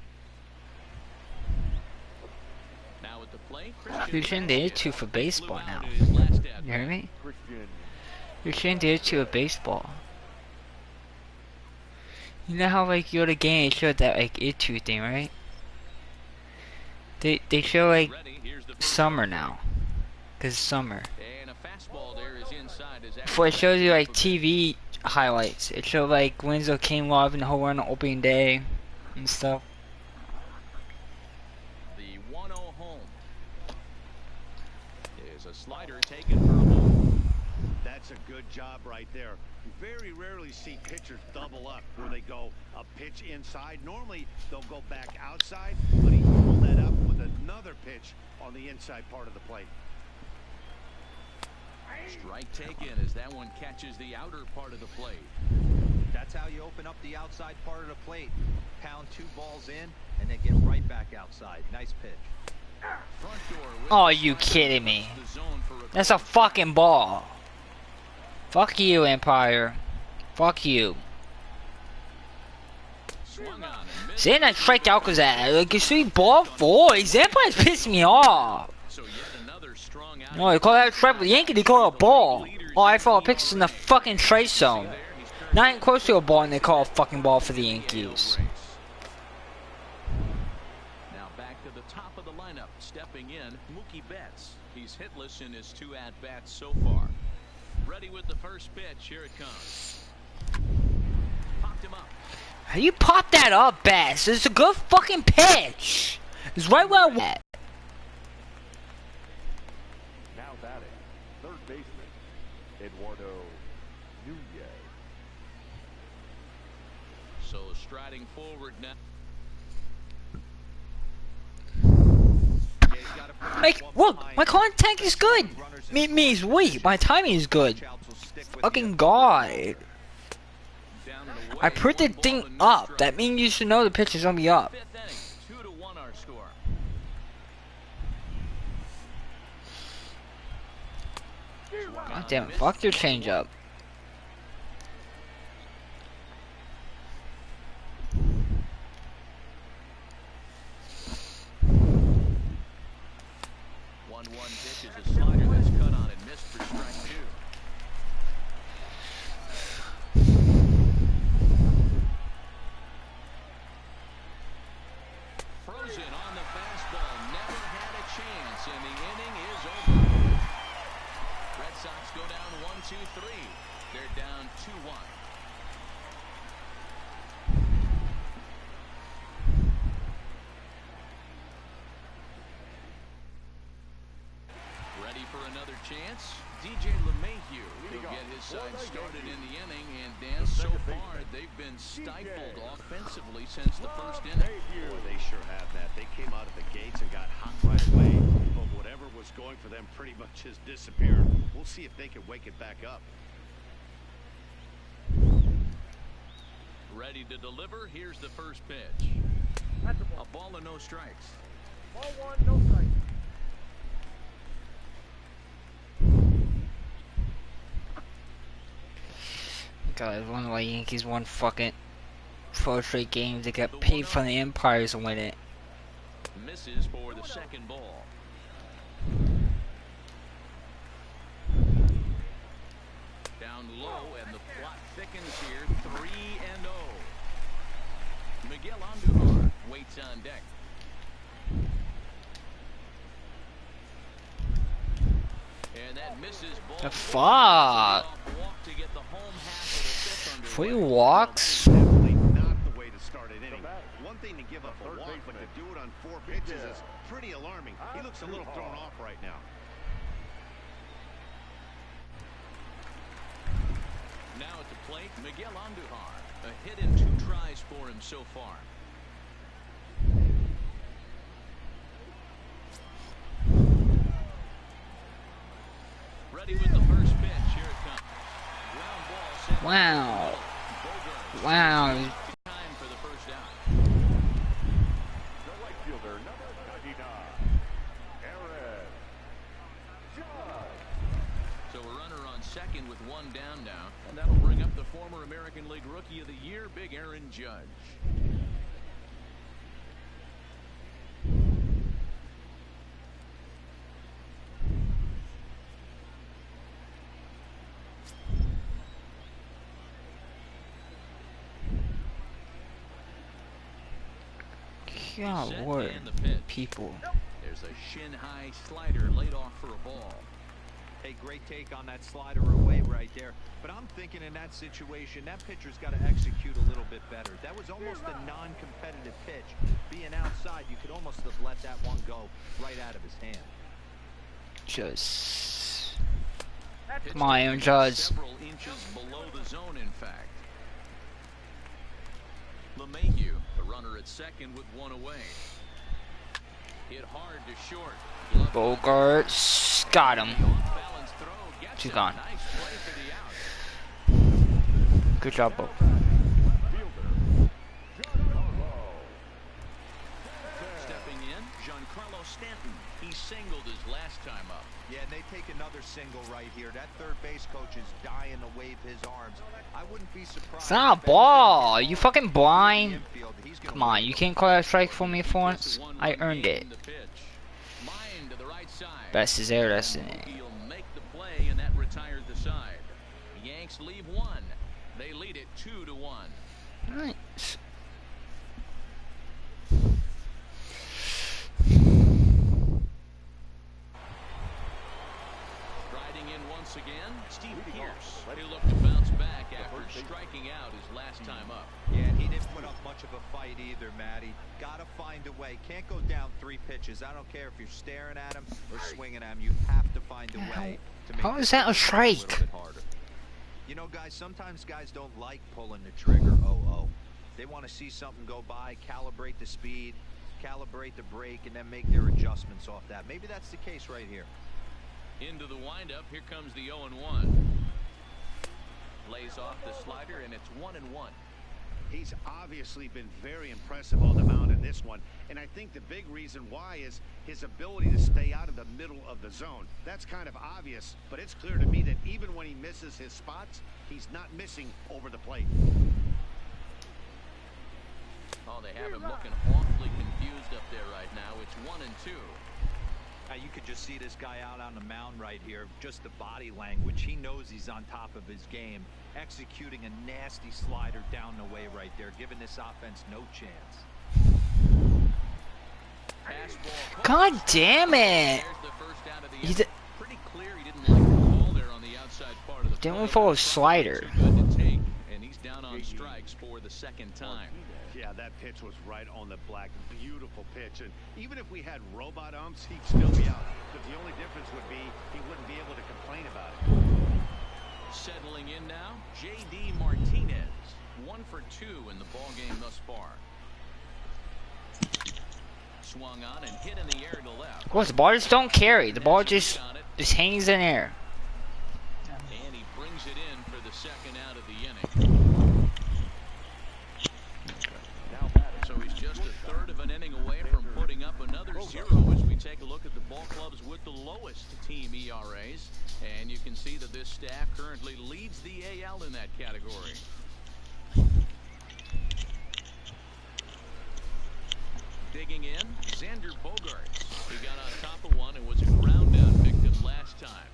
Now at the plate, You're changing the A2 for baseball now. You hear me? You're changing the A2 of baseball. You know how like you go to game, they show that like A2 thing, right? They show like summer now, cause it's summer. And a fastball there is inside. Before it shows you like TV highlights, it showed like Winslow came live in the whole run on opening day and stuff. The 1-0 home is a slider taken for a ball. That's a good job right there. You very rarely see pitchers double up where they go a pitch inside. Normally they'll go back outside, but he pulled that up with another pitch on the inside part of the plate. Strike taken as that one catches the outer part of the plate. That's how you open up the outside part of the plate. Pound 2 balls in, and then get right back outside. Nice pitch. Oh, are you kidding me? That's a fucking ball. Fuck you, Empire. Fuck you. Saying that strike out cause that, like, you see ball 4, Empire's pissing me off. No, they call that a strike with the Yankee, they call it a ball. Oh, I thought pitches in the fucking strike zone. Not even close to a ball and they call a fucking ball for the Yankees. Now back to the top of the lineup, stepping in, Mookie Betts. He's hitless in his 2 at-bats so far. Ready with the first pitch, here it comes. Popped him up. How you pop that up, Betts? It's a good fucking pitch. It's right where I want it. Now batting, third baseman, Eduardo Nunez. So striding forward now. Like, look, my contact is good. Me is weak. My timing is good. Fucking God. I put the thing up. That means you should know the pitch is gonna be up. 2-1 our score. God damn it. Fuck your changeup. Pitch is a slider that's cut on and missed for strike 2. Frozen on the fastball, never had a chance, and the inning is over. Red Sox go down 1-2-3. They're down 2-1. Ready for another chance? DJ LeMahieu will get his side started in the inning, and Dan, so far they've been stifled offensively since the first inning. Boy, they sure have that. They came out of the gates and got hot right away, but whatever was going for them pretty much has disappeared. We'll see if they can wake it back up. Ready to deliver. Here's the first pitch. A ball and no strikes. Ball 1, no strikes. God, one of the Yankees won fucking 4 straight games. They got paid from the Empires to win it. Misses for the second ball. Down low, and the plot thickens here. 3-0. Miguel Andujar waits on deck. And that misses ball. The fuck? 3 walks? Definitely not the way to start an inning. One thing to give up a walk, but to do it on 4 pitches is pretty alarming. He looks a little thrown off right now. Now at the plate, Miguel Andujar. A hit in 2 tries for him so far. Ready with the first pitch. Here it comes. Ground ball. Wow. Wow. Time for the first out. The right fielder, number 99, Aaron Judge. So a runner on second with 1 down now, and that'll bring up the former American League Rookie of the Year, Big Aaron Judge. God, what people. There's a shin-high slider laid off for a ball. Hey, great take on that slider away right there. But I'm thinking in that situation, that pitcher's got to execute a little bit better. That was almost a non-competitive pitch. Being outside, you could almost have let that one go right out of his hand. Just... Come on, Aaron Judge. Several inches below the zone, in fact. LeMahieu, the runner at second with 1 away. Hit hard to short. Bogarts got him. She's gone. Good job, Bo. time up. Yeah, and they take another single right here. That third base coach is dying to wave his arms. I wouldn't be surprised. It's not a ball. Are you fucking blind? Come on, you can't call that strike for me for once. I earned it. Best is their destiny. He'll make the play, and that retires the side. The Yanks leave one. They lead it 2-1. Nice. Striding in once again, Steve Pierce. He looked to bounce back after striking out his last time up. Yeah, he didn't put up much of a fight either, Matty. Gotta find a way. Can't go down 3 pitches. I don't care if you're staring at him or swinging at him. You have to find a way to make How is that a strike? little bit harder. You know, guys, sometimes guys don't like pulling the trigger. They want to see something go by, calibrate the speed, calibrate the brake, and then make their adjustments off that. Maybe that's the case right here. Into the windup, here comes the 0-1. Lays off the slider, and it's 1-1. He's obviously been very impressive on the mound in this one, and I think the big reason why is his ability to stay out of the middle of the zone. That's kind of obvious, but it's clear to me that even when he misses his spots, he's not missing over the plate. Oh, they have him looking awfully confused up there right now. It's 1-2. You could just see this guy out on the mound right here. Just the body language. He knows he's on top of his game. Executing a nasty slider down the way right there, giving this offense no chance. God damn it! He's pretty clear he didn't like the ball there on the outside part of the didn't follow a slider. and he's down on strikes for the second time. Yeah, that pitch was right on the black. Beautiful pitch. And even if we had robot umps, he'd still be out. But the only difference would be he wouldn't be able to complain about it. Settling in now, J.D. Martinez. 1 for 2 in the ball game thus far. Swung on and hit in the air to left. Of course, the ball just don't carry. The ball just hangs in air. And he brings it in for the second out of the inning. So he's just a third of an inning away from putting up another 0 as we take a look at the ball clubs with the lowest team ERAs. And you can see that this staff currently leads the AL in that category. Digging in, Xander Bogaerts. He got on top of one and was a ground out victim last time.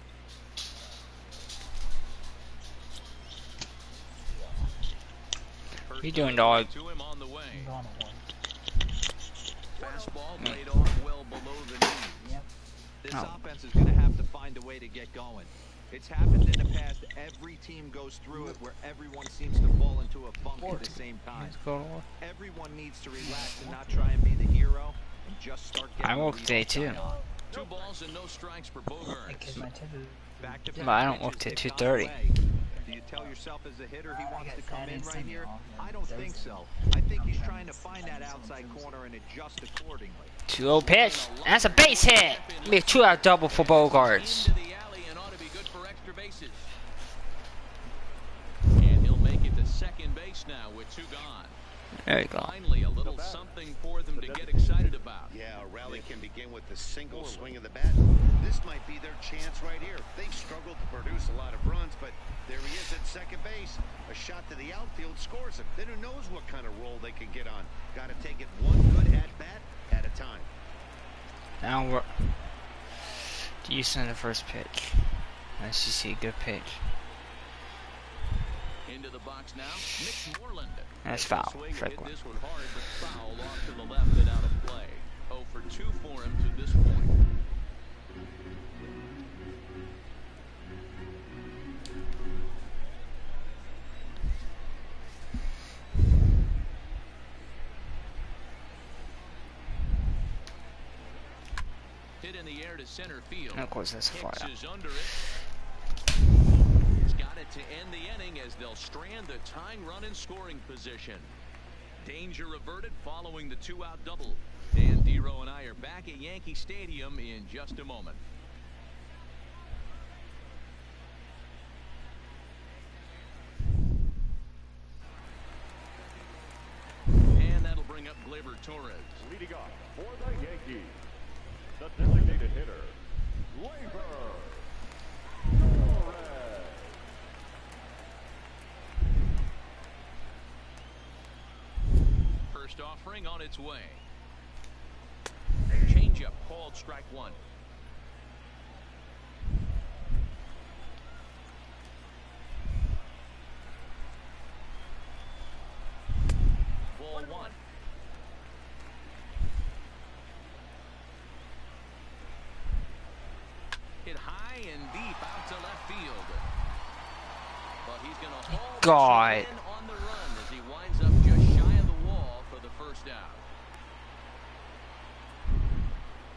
What you doing, dog? To him on the way. Fastball Mm. laid off well below the knee. Yep. This Oh. offense is going to have to find a way to get going. It's happened in the past. Every team goes through it where everyone seems to fall into a funk at the same time. Everyone needs to relax and not try and be the hero and just start getting I work the today lead too. on. 2 balls and no strikes for Bogaerts. Because my tip is Back-to-back But I don't pitches, work till they've gone 2:30. away. Do you tell yourself as a hitter he wants got to come in Saturday, right Sunday here? off, I don't think Thursday. so. I think he's trying to find that outside corner and adjust accordingly. 2-0 pitch. That's a base hit. Be a 2-out double for Bogaerts. Into the alley and ought to be good for extra bases. And he'll make it to second base now with 2 gone. There you go. Finally, a little something for them to get excited about. Yeah, a rally can begin with the single swing of the bat. This might be their chance right here. They've struggled to produce a lot of runs, but there he is at second base. A shot to the outfield scores him. Then who knows what kind of roll they can get on. Got to take it one good at-bat at a time. Now we're decent the first pitch. Nice to see a good pitch. Into the box now, Mitch Moreland. That's foul. Swing Strike hit one. this one hard, but foul off to the left and out of play. 0 for 2 for him to this point. Hit in the air to center field. And of course, that's a Hicks fly out. is under it. He's got it to end the inning as they'll strand the tying run in scoring position. Danger averted following the 2-out double. Dan Dero and I are back at Yankee Stadium in just a moment. And that'll bring up Gleyber Torres. Leading off for the Yankees, the designated hitter, First offering on its way. Changeup called strike one. Ball one. Hit high and deep out to left field. But he's going to haul God. in on the run as he winds up just shy of the wall for the first out.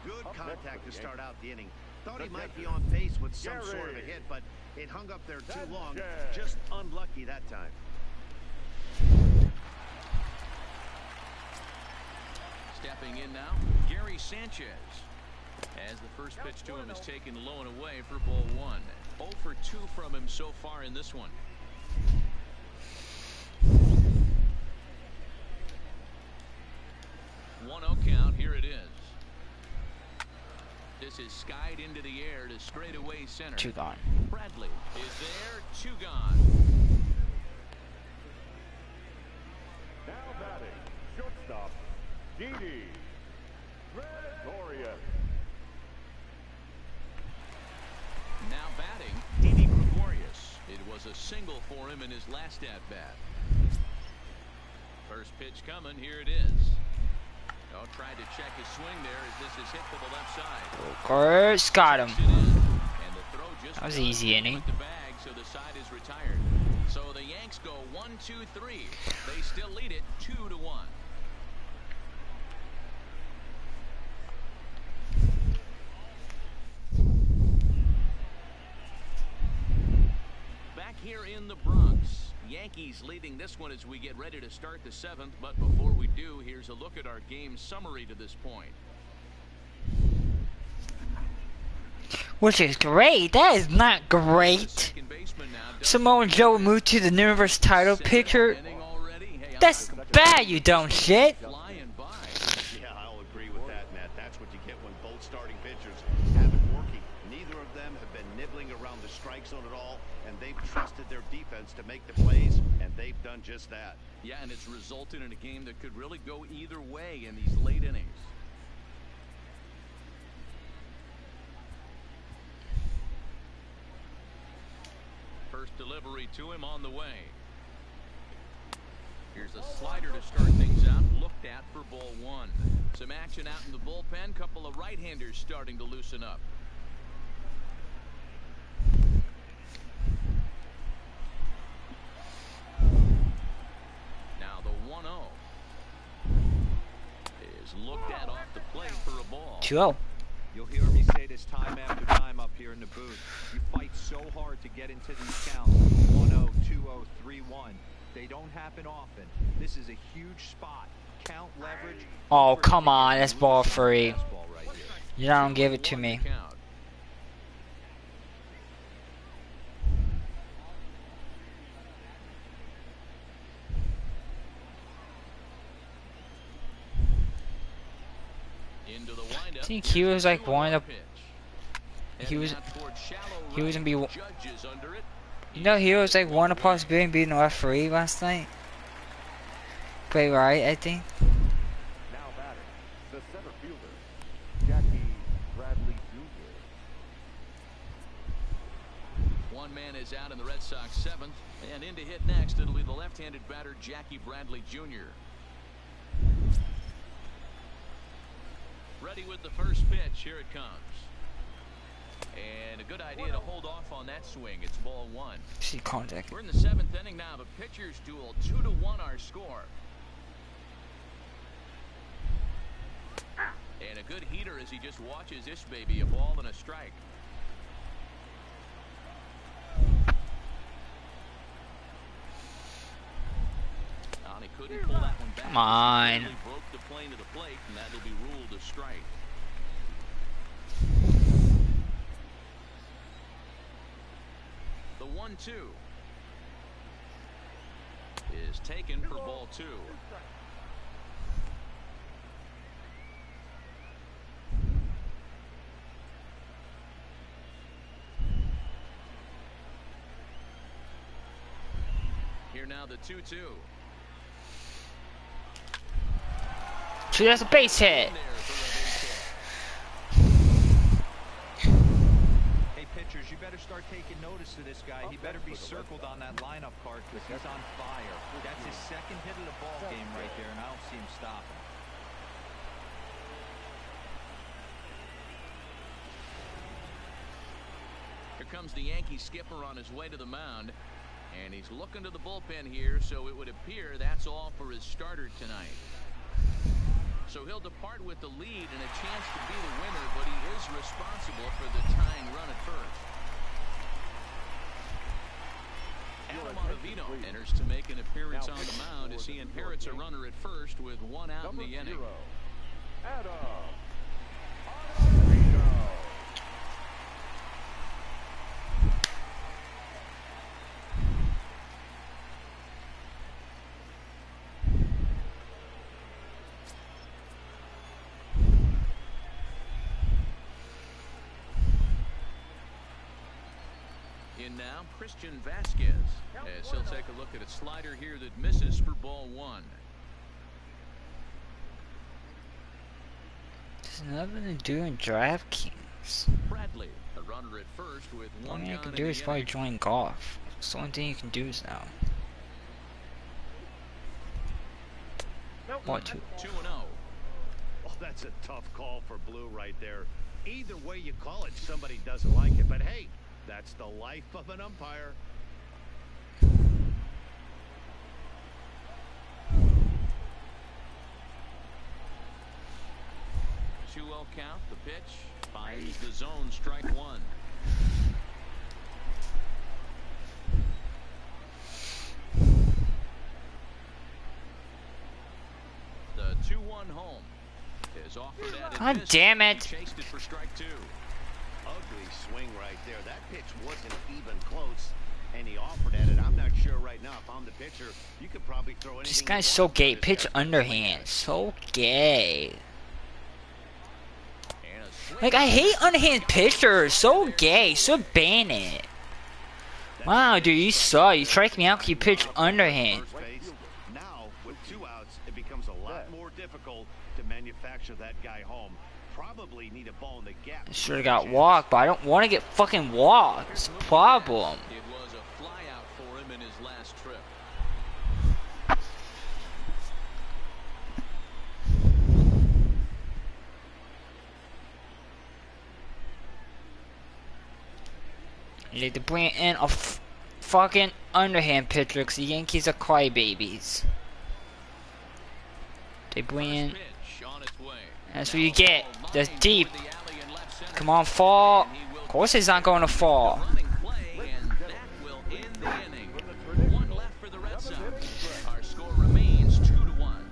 Good contact to start out the inning. Thought he might be on pace with some sort of a hit, but it hung up there too long. Just unlucky that time. Stepping in now, Gary Sanchez. As the first pitch to him is taken low and away for ball one. 0 for 2 from him so far in this one. One 0 count. Here it is. This is skied into the air to straightaway center. 2 gone. Bradley is there. 2 gone. Now batting, shortstop, Didi Gregorius. Now batting, Didi Gregorius. It was a single for him in his last at-bat. First pitch coming. Here it is. Oh, tried to check his swing there as this is hit to the left side. First got him. And the throw just That was easy inning. with the bag, so the side is retired. So the Yanks go 1-2-3. They still lead it 2-1. Back here in the Bronx, Yankees leading this one as we get ready to start the 7th. But before we do, here's a look at our game summary to this point. Which is great. That is not great. Second baseman now, Samoa Joe moved to the universe title picture. inning already. Hey, That's bad, you dumb shit. flying by. Yeah, I'll agree with that, Matt. That's what you get when both starting pitchers have it working. Neither of them have been nibbling around the strike zone at all, and they've trusted their defense to make the plays, and they've done just that. Yeah, and it's resulted in a game that could really go either way in these late innings. First delivery to him on the way. Here's a slider to start things out. Looked at for ball one. Some action out in the bullpen. Couple of right-handers starting to loosen up. Now the 1-0 is looked at off the plate for a ball. 2-0. You'll hear me say this time after time up here in the booth. You fight so hard to get into these counts. 1-0, 2-0, 3-1. They don't happen often. This is a huge spot. Count leverage. Oh, come on. That's ball free. Fastball right here. You don't give it to me. Count. Into the windup. I think he was like one of the. Pitch. He was. Heading out toward shallow He was right. gonna be. Judges under it. You know, he was like one of the possibility of being the referee last night. Play right, I think. Now batting, the center fielder, Jackie Bradley Jr. One man is out in the Red Sox 7th, and in to hit next, it'll be the left-handed batter Jackie Bradley Jr. Ready with the first pitch. Here it comes. And a good idea to hold off on that swing. It's ball one. See contact. We're in the 7th inning now. The pitchers duel. 2-1 our score. And a good heater as he just watches this baby. A ball and a strike. Oh, he couldn't pull that one back. Come on. He broke the plane to the plate, and that'll be ruled a strike. The 1-2 is taken for ball two. here now, the 2-2. So that's a base hit. Hey, pitchers, you better start taking notice of this guy. He better be circled on that lineup card because he's on fire. That's his second hit of the ball game right there, and I don't see him stopping. Here comes the Yankee skipper on his way to the mound, and he's looking to the bullpen here, so it would appear that's all for his starter tonight. So he'll depart with the lead and a chance to be the winner, but he is responsible for the tying run at first. Adam Ottavino enters to make an appearance on the mound as he inherits a runner at first with one out in the inning. Adam. In now, Christian Vasquez, as he'll take a look at a slider here that misses for ball one. There's nothing to do in DraftKings. Bradley, a runner at first with The one only thing you gun can in do the is probably inning. join golf. It's the only thing you can do is now. Ball 2. 2-0. Oh, that's a tough call for Blue right there. Either way you call it, somebody doesn't like it. But hey, that's the life of an umpire. 2-0 count. The pitch finds the zone, strike one. The 2-1 home is offered at it. God damn it. He chased it for strike two. Ugly swing right there. That pitch wasn't even close, and he offered at it. I'm not sure right now if I'm the pitcher. You could probably throw anything. This you guy's want so for gay. this Pitch guy. underhand. So gay. And a swing. Like, I hate underhand pitchers. So gay. So ban it. Wow, dude, you suck. You strike me out because you pitch underhand. First base. Now, with 2 outs, it becomes a lot more difficult to manufacture that guy home. Probably need a ball in the gap. I should have got walked, but I don't want to get fucking walked. It's a problem. It was a fly out for him in his last trip. You need to bring in a fucking underhand pitcher because the Yankees are crybabies. They bring in. Pitch on its way. That's what you get. That's deep. Come on, fall. Of course he's not going to fall. Running play, and that will end the inning. One left for the Red Sox. Our score remains 2-1.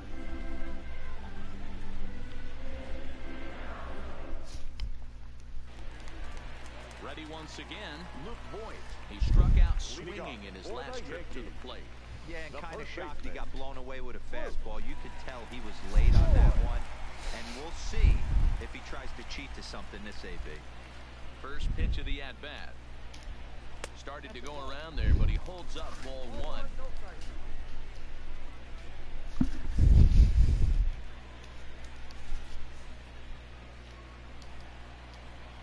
Ready once again. Luke Voigt. He struck out swinging in his last trip to the plate. Yeah, and kind of shocked he got blown away with a fastball. You could tell he was late on that one. And we'll see if he tries to cheat to something this AB. First pitch of the at-bat. Started to go around there, but he holds up ball one.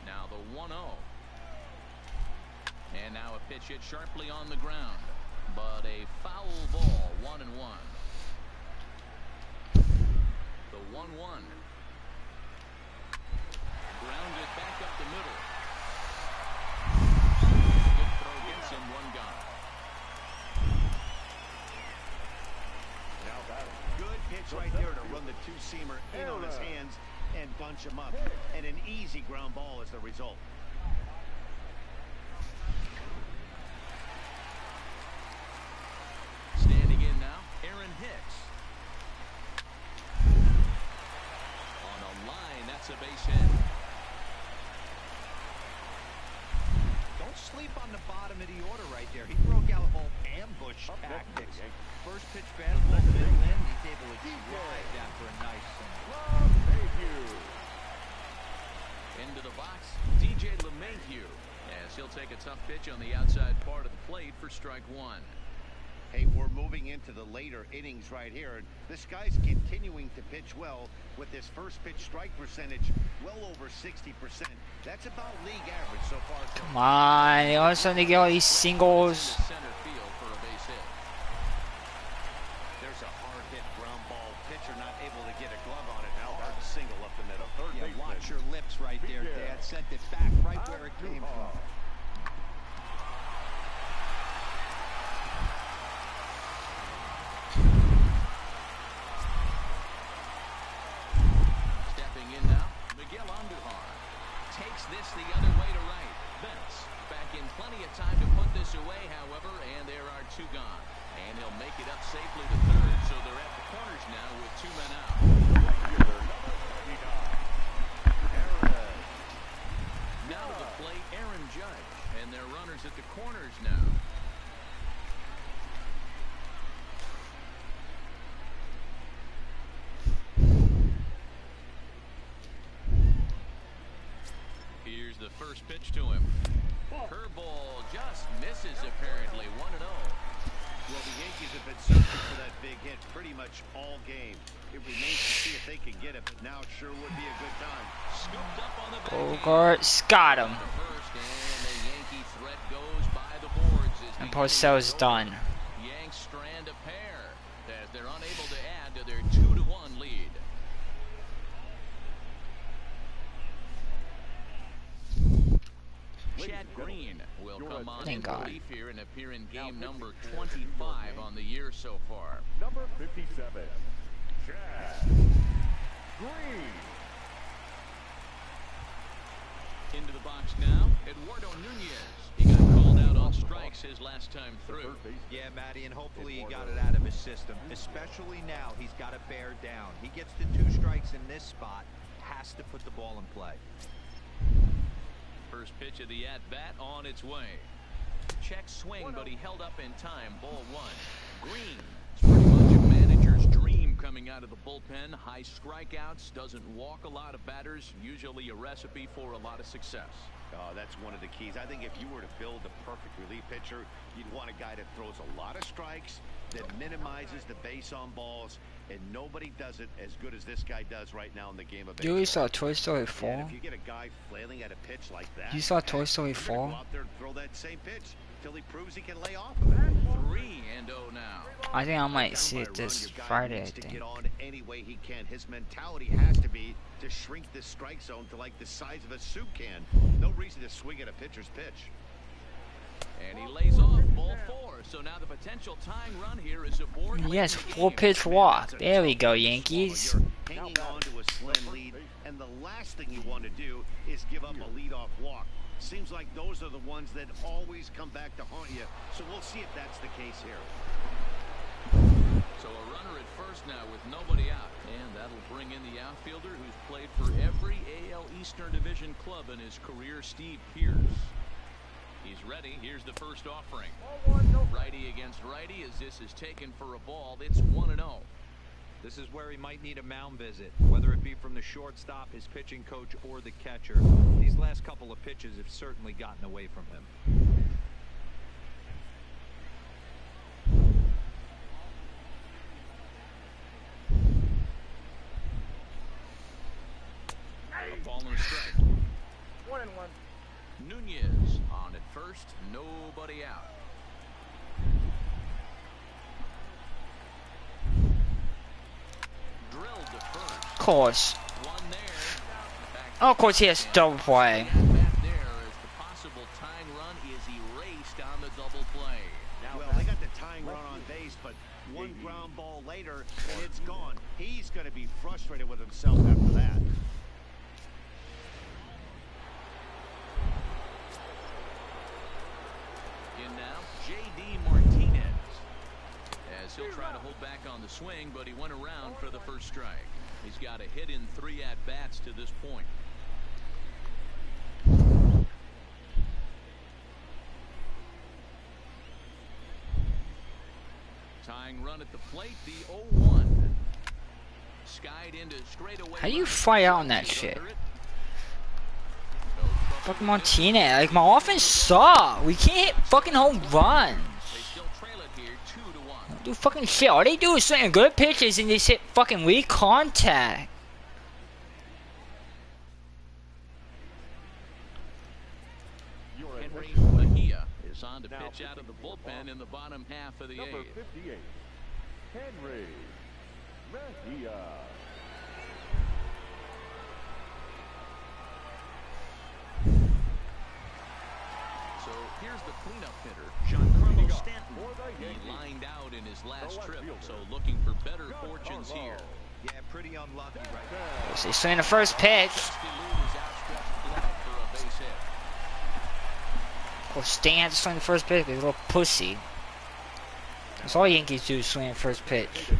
Now the 1-0. And now a pitch hit sharply on the ground. But a foul ball, 1-1. The 1-1. Grounded back up the middle. Good throw against him, one gone. Good pitch right there to run the two-seamer in on his hands and bunch him up. And an easy ground ball is the result. Standing in now, Aaron Hicks. On a line, that's a base hit. Don't sleep on the bottom of the order right there. He broke out whole ambush tactics. First pitch fastball, middle in. He's able to drive that for a nice single. Into the box, DJ LeMahieu, as he'll take a tough pitch on the outside part of the plate for strike one. Hey, we're moving into the later innings right here. And this guy's continuing to pitch well with his first pitch strike percentage well over 60%. That's about league average so far. Come on, they all of a sudden they get all these singles. Center field for a base hit. There's a hard hit ground ball. Pitcher not able to get a glove on it. Now hard single up the middle. Yeah, watch your lips right there, Dad. Sent it back right where it came from. Takes this the other way to right. Betts back in plenty of time to put this away, however, and there are two gone. And he'll make it up safely to third, so they're at the corners now with two men out. Now to the plate, Aaron Judge, and they're runners at the corners now. Here's the first pitch to him. Curveball just misses apparently. 1-0. Well, the Yankees have been searching for that big hit pretty much all game. It remains to see if they can get it, but now it sure would be a good time. Scooped up on the Bogarts got him. First, and the Yankee threat goes by the boards. And Porcello's done. Yanks strand a pair as they're unable to add to their 2-1 lead. Chad Green will come on in relief here and appear in game number 25 on the year so far. Number 57, Chad Green. Into the box now, Eduardo Nunez. He got called out on strikes his last time through. Yeah, Matty, and hopefully he got it out of his system. Especially now, he's got to bear down. He gets the 2 strikes in this spot, has to put the ball in play. First pitch of the at-bat on its way. Check swing, but he held up in time. Ball 1. Green. It's pretty much a manager's dream coming out of the bullpen. High strikeouts, doesn't walk a lot of batters. Usually a recipe for a lot of success. That's one of the keys. I think if you were to build a perfect relief pitcher, you'd want a guy that throws a lot of strikes, that minimizes the base on balls, and nobody does it as good as this guy does right now in the game of baseball. You saw Toy Story 4? Yeah, if you get a guy flailing at a pitch like that, You saw Toy Story 4? Go out there and throw that same pitch till he proves he can lay off of it. 3-0 now. I think I might see it this Friday, I to think. get on any way he can. His mentality has to be to shrink this strike zone to like the size of a soup can. No reason to swing at a pitcher's pitch. And he lays off ball 4. So now the potential tying run here is aboard. Yes, 4-pitch walk. There we go, Yankees. You're hanging on to a slim lead, and the last thing you want to do is give up a leadoff walk. Seems like those are the ones that always come back to haunt you. So we'll see if that's the case here. So a runner at first now with nobody out. And that'll bring in the outfielder who's played for every AL Eastern Division club in his career, Steve Pearce. He's ready. Here's the first offering. Righty against righty as this is taken for a ball. It's 1-0. This is where he might need a mound visit, whether it be from the shortstop, his pitching coach, or the catcher. These last couple of pitches have certainly gotten away from him. A ball and a strike. 1-1. Nunez on at first. Nobody out. Drilled to first. Of course. One there. Oh, of course he has double play. Back there as the possible tying run is erased on the double play. Well, they got the tying run on base, but one ground ball later, and it's gone. He's going to be frustrated with himself after that. In now, J.D. Martinez. As he'll try to hold back on the swing, but he went around for the first strike. He's got a hit in 3 at-bats to this point. Tying run at the plate, the 0-1. Skied into straightaway. How do you fly out on that shit? Fucking Martinez. Like, my offense sucks. We can't hit fucking home runs. They still trail it here 2-1. Do fucking shit. All they do is swing good pitches and they hit fucking weak contact. Henry Mejia is on to pitch out of the bullpen in the bottom half of the Number eighth. 58, Henry Mejia. So here's the cleanup hitter, Giancarlo Stanton. He lined out in his last trip, so looking for better fortunes here. Yeah, pretty unlucky right now. They swing the first pitch. Dusty Lou is outstretched glove for a base hit. Of course, Stan had to swing the first pitch. He's a little pussy. That's all Yankees do is swing the first pitch.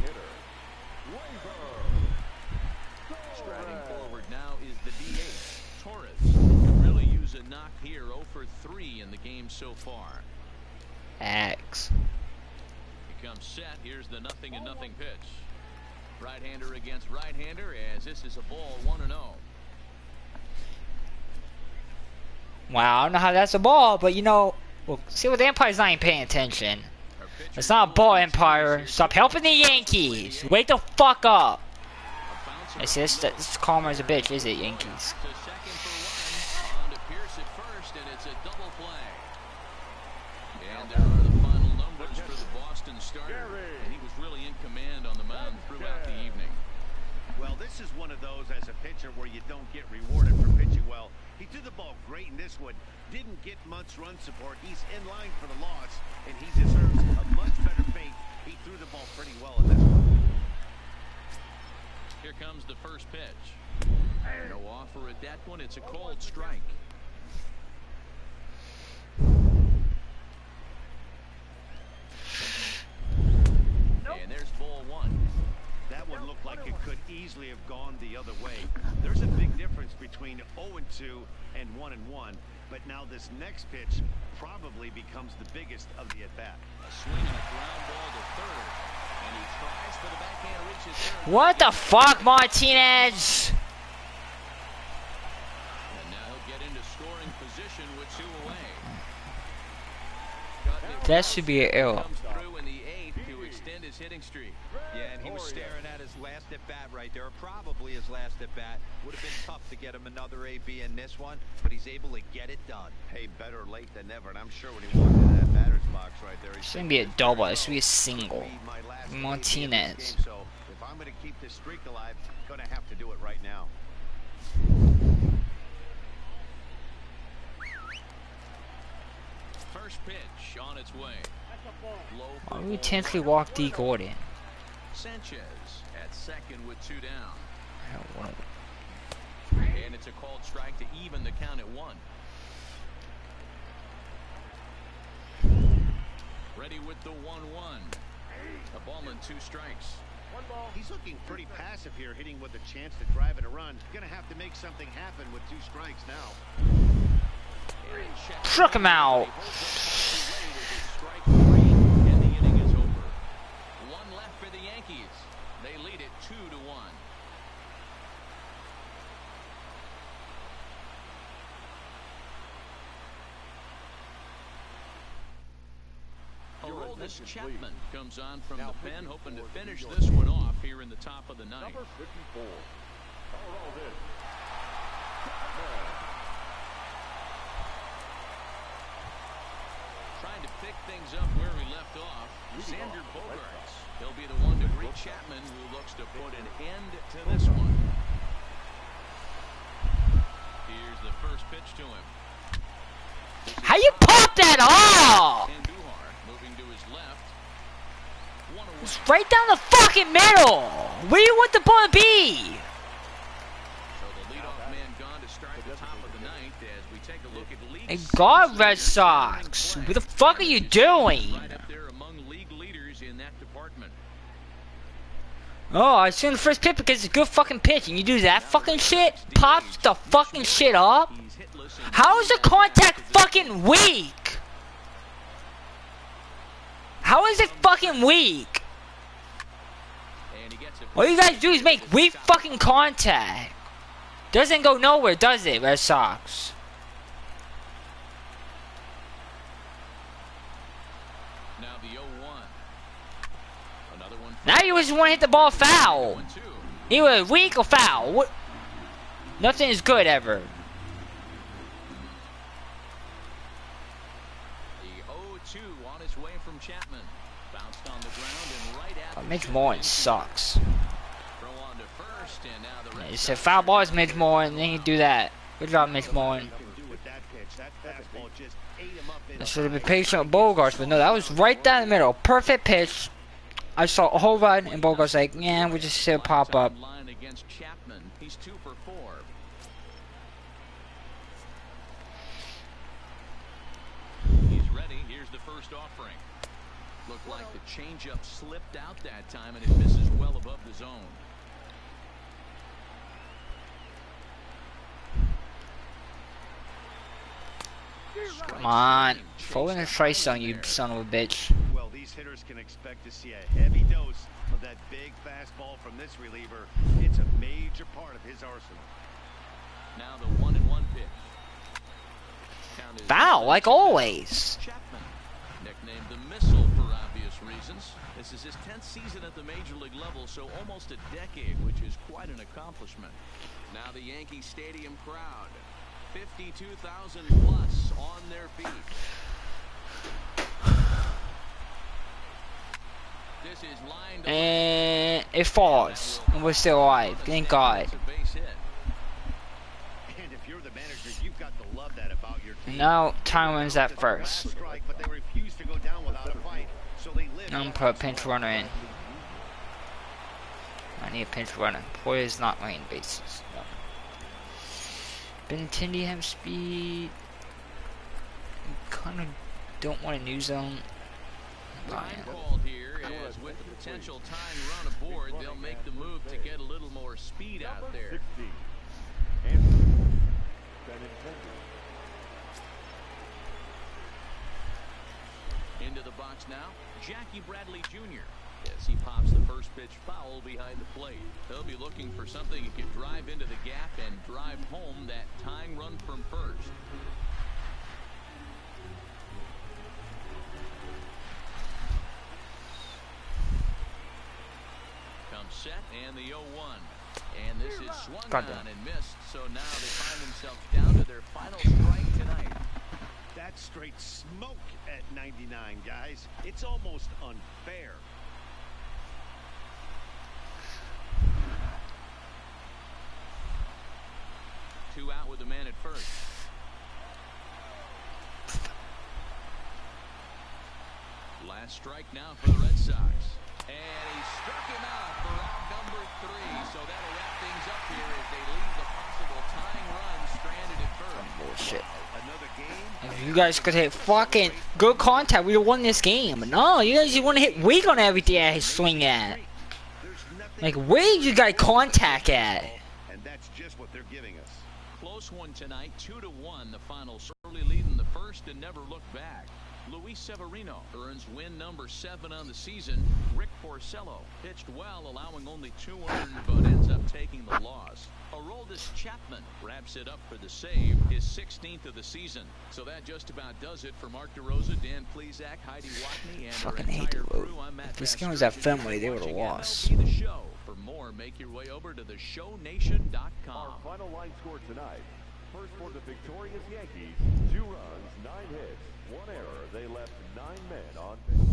Striding forward now is the DH, Torres. Could really use a knock here, 0 for 3 in the game so far. X. He comes set. Here's the 0-0 pitch. Right-hander against right-hander, as this is a ball 1-0. Wow, I don't know how that's a ball, but you know, well, see what the umpire's not even paying attention. It's not a ball, Empire. Stop helping the Yankees. Wake the fuck up. I see this calmer as a bitch, is it, Yankees? To second for 1. On to Pierce at first, and it's a double play. And there are the final numbers for the Boston starter. And he was really in command on the mound throughout the evening. Well, this is one of those as a pitcher where you don't get rewarded for pitching well. He threw the ball great in this one. Didn't get much run support. He's in line for the loss, and he deserves a much better fate. He threw the ball pretty well in this one. Here comes the first pitch. No offer at that one. It's a called strike. And there's ball 1. That one looked like it could easily have gone the other way. There's a big difference between 0-2 and 1-1, but now this next pitch probably becomes the biggest of the at-bat. A swing and a ground ball to third. And he tries for the backhand, reaches third. What the fuck, Martinez? And now he'll get into scoring position with 2 away. That should be an error. Comes through in the 8th to extend his hitting streak. Yeah, and he was staring at his last at bat right there, or probably his last at bat. Would have been tough to get him another AB in this one, but he's able to get it done. Hey, better late than never, and I'm sure when he walked into that batter's box right there, It shouldn't be a double, it should be a single. Martinez. So if I'm going to keep this streak alive, I'm going to have to do it right now. First pitch on its way. Low Why for would we ball intentionally 1. walk D. Gordon? Sanchez at second with 2 down. I don't want And it's a called strike to even the count at 1. Ready with the 1-1. A ball and 2 strikes. He's looking pretty passive here, hitting with a chance to drive in a run. Going to have to make something happen with 2 strikes now. Struck him out. Strike 3, and the inning is over. 1 left for the Yankees. They lead it 2-1. Aroldis Chapman comes on from the pen, hoping to finish this one off here in the top of the 9th. Number 54, Aroldis. Trying to pick things up where we left off. Xander Bogaerts. He'll be the one to greet Chapman, who looks to put an end to this one. Here's the first pitch to him. How you pop that off? Andujar moving to his left. 1 away. It's right down the fucking middle. Where do you want the ball to be? So the leadoff man gone to start the top of the 9th as we take a look at league. Hey, God, Red Sox. What the fuck are you doing? Right up there among league leaders in that department. Oh, I swing the first pitch because it's a good fucking pitch, and you do that fucking shit? Pops the fucking shit up? He's hitless in How is the contact fucking weak? How is it fucking weak? and he gets it. All you guys do is make weak fucking contact. Doesn't go nowhere, does it, Red Sox? Now the 0-1. Another one. Now you just want to hit the ball foul. Either weak or foul. What? Nothing is good ever. The 0-2 on his way from Chapman. Bounced on the ground and right at Mitch Moore sucks. throw on to first, and now the Red You said foul ball is Mitch Moore, and then you do that. Good job, Mitch Moore. I should have been patient with Bogarts, but no, that was right down the middle. Perfect pitch. I saw a whole run, and Bogarts like, yeah, we'll just see it pop up. line against Chapman. He's 2 for 4. He's ready. Here's the first offering. Looked like the changeup slipped out that time, and it misses well above the zone. Come on. Throw in a strike zone, you son of a bitch. Well, these hitters can expect to see a heavy dose of that big fastball from this reliever. It's a major part of his arsenal. Now the 1-1 pitch. Count is Foul, like always. Chapman, nicknamed the Missile for obvious reasons. This is his 10th season at the major league level, so almost a decade, which is quite an accomplishment. Now the Yankee Stadium crowd, 52,000 plus on their feet. This is lined And it falls. And we're still alive. Thank God. It's a base hit. And if you're the manager, you've got to love that about your team. Now time runs at first. Strike, but they refuse to go down without a fight, so they live. I'm gonna put a pinch runner in. I need a pinch runner. Boy is not laying bases. No. Benintendi have speed. Kind of don't want a new zone. Time called here, as with the potential tying run aboard, they'll make the move to get a little more speed out there. 16. Into the box now, Jackie Bradley Jr. as he pops the first pitch foul behind the plate. He'll be looking for something he can drive into the gap and drive home that tying run from first. Comes set and the 0-1. And this is swung on and missed, so now they find themselves down to their final strike tonight. That's straight smoke at 99, guys. It's almost unfair. Two out with the man at first. Last strike now for the Red Sox. And he struck him out for round number 3. So that'll wrap things up here as they leave the possible tying run stranded at first. Bullshit. Another game. If you guys could hit fucking good contact, we would have won this game. No, you guys want to hit weak on everything I swing at. Like, where did you guys contact at? And that's just what they're giving us. Close one tonight, 2-1. The final early lead in the first and never looked back. Luis Severino earns win number 7 on the season. Rick Porcello pitched well, allowing only 2 earned, but ends up taking the loss. Aroldis Chapman wraps it up for the save, his 16th of the season. So that just about does it for Mark DeRosa, Dan Plesac, Heidi Watney, and Fucking our hate entire the road. crew. I'm Matt If this Baster. game was at Fenway, they You're would have watching lost. MLB The Show. For more, make your way over to theshownation.com. Our final line score tonight. First for the victorious Yankees, 2 runs, 9 hits, 1 error. They left 9 men on base.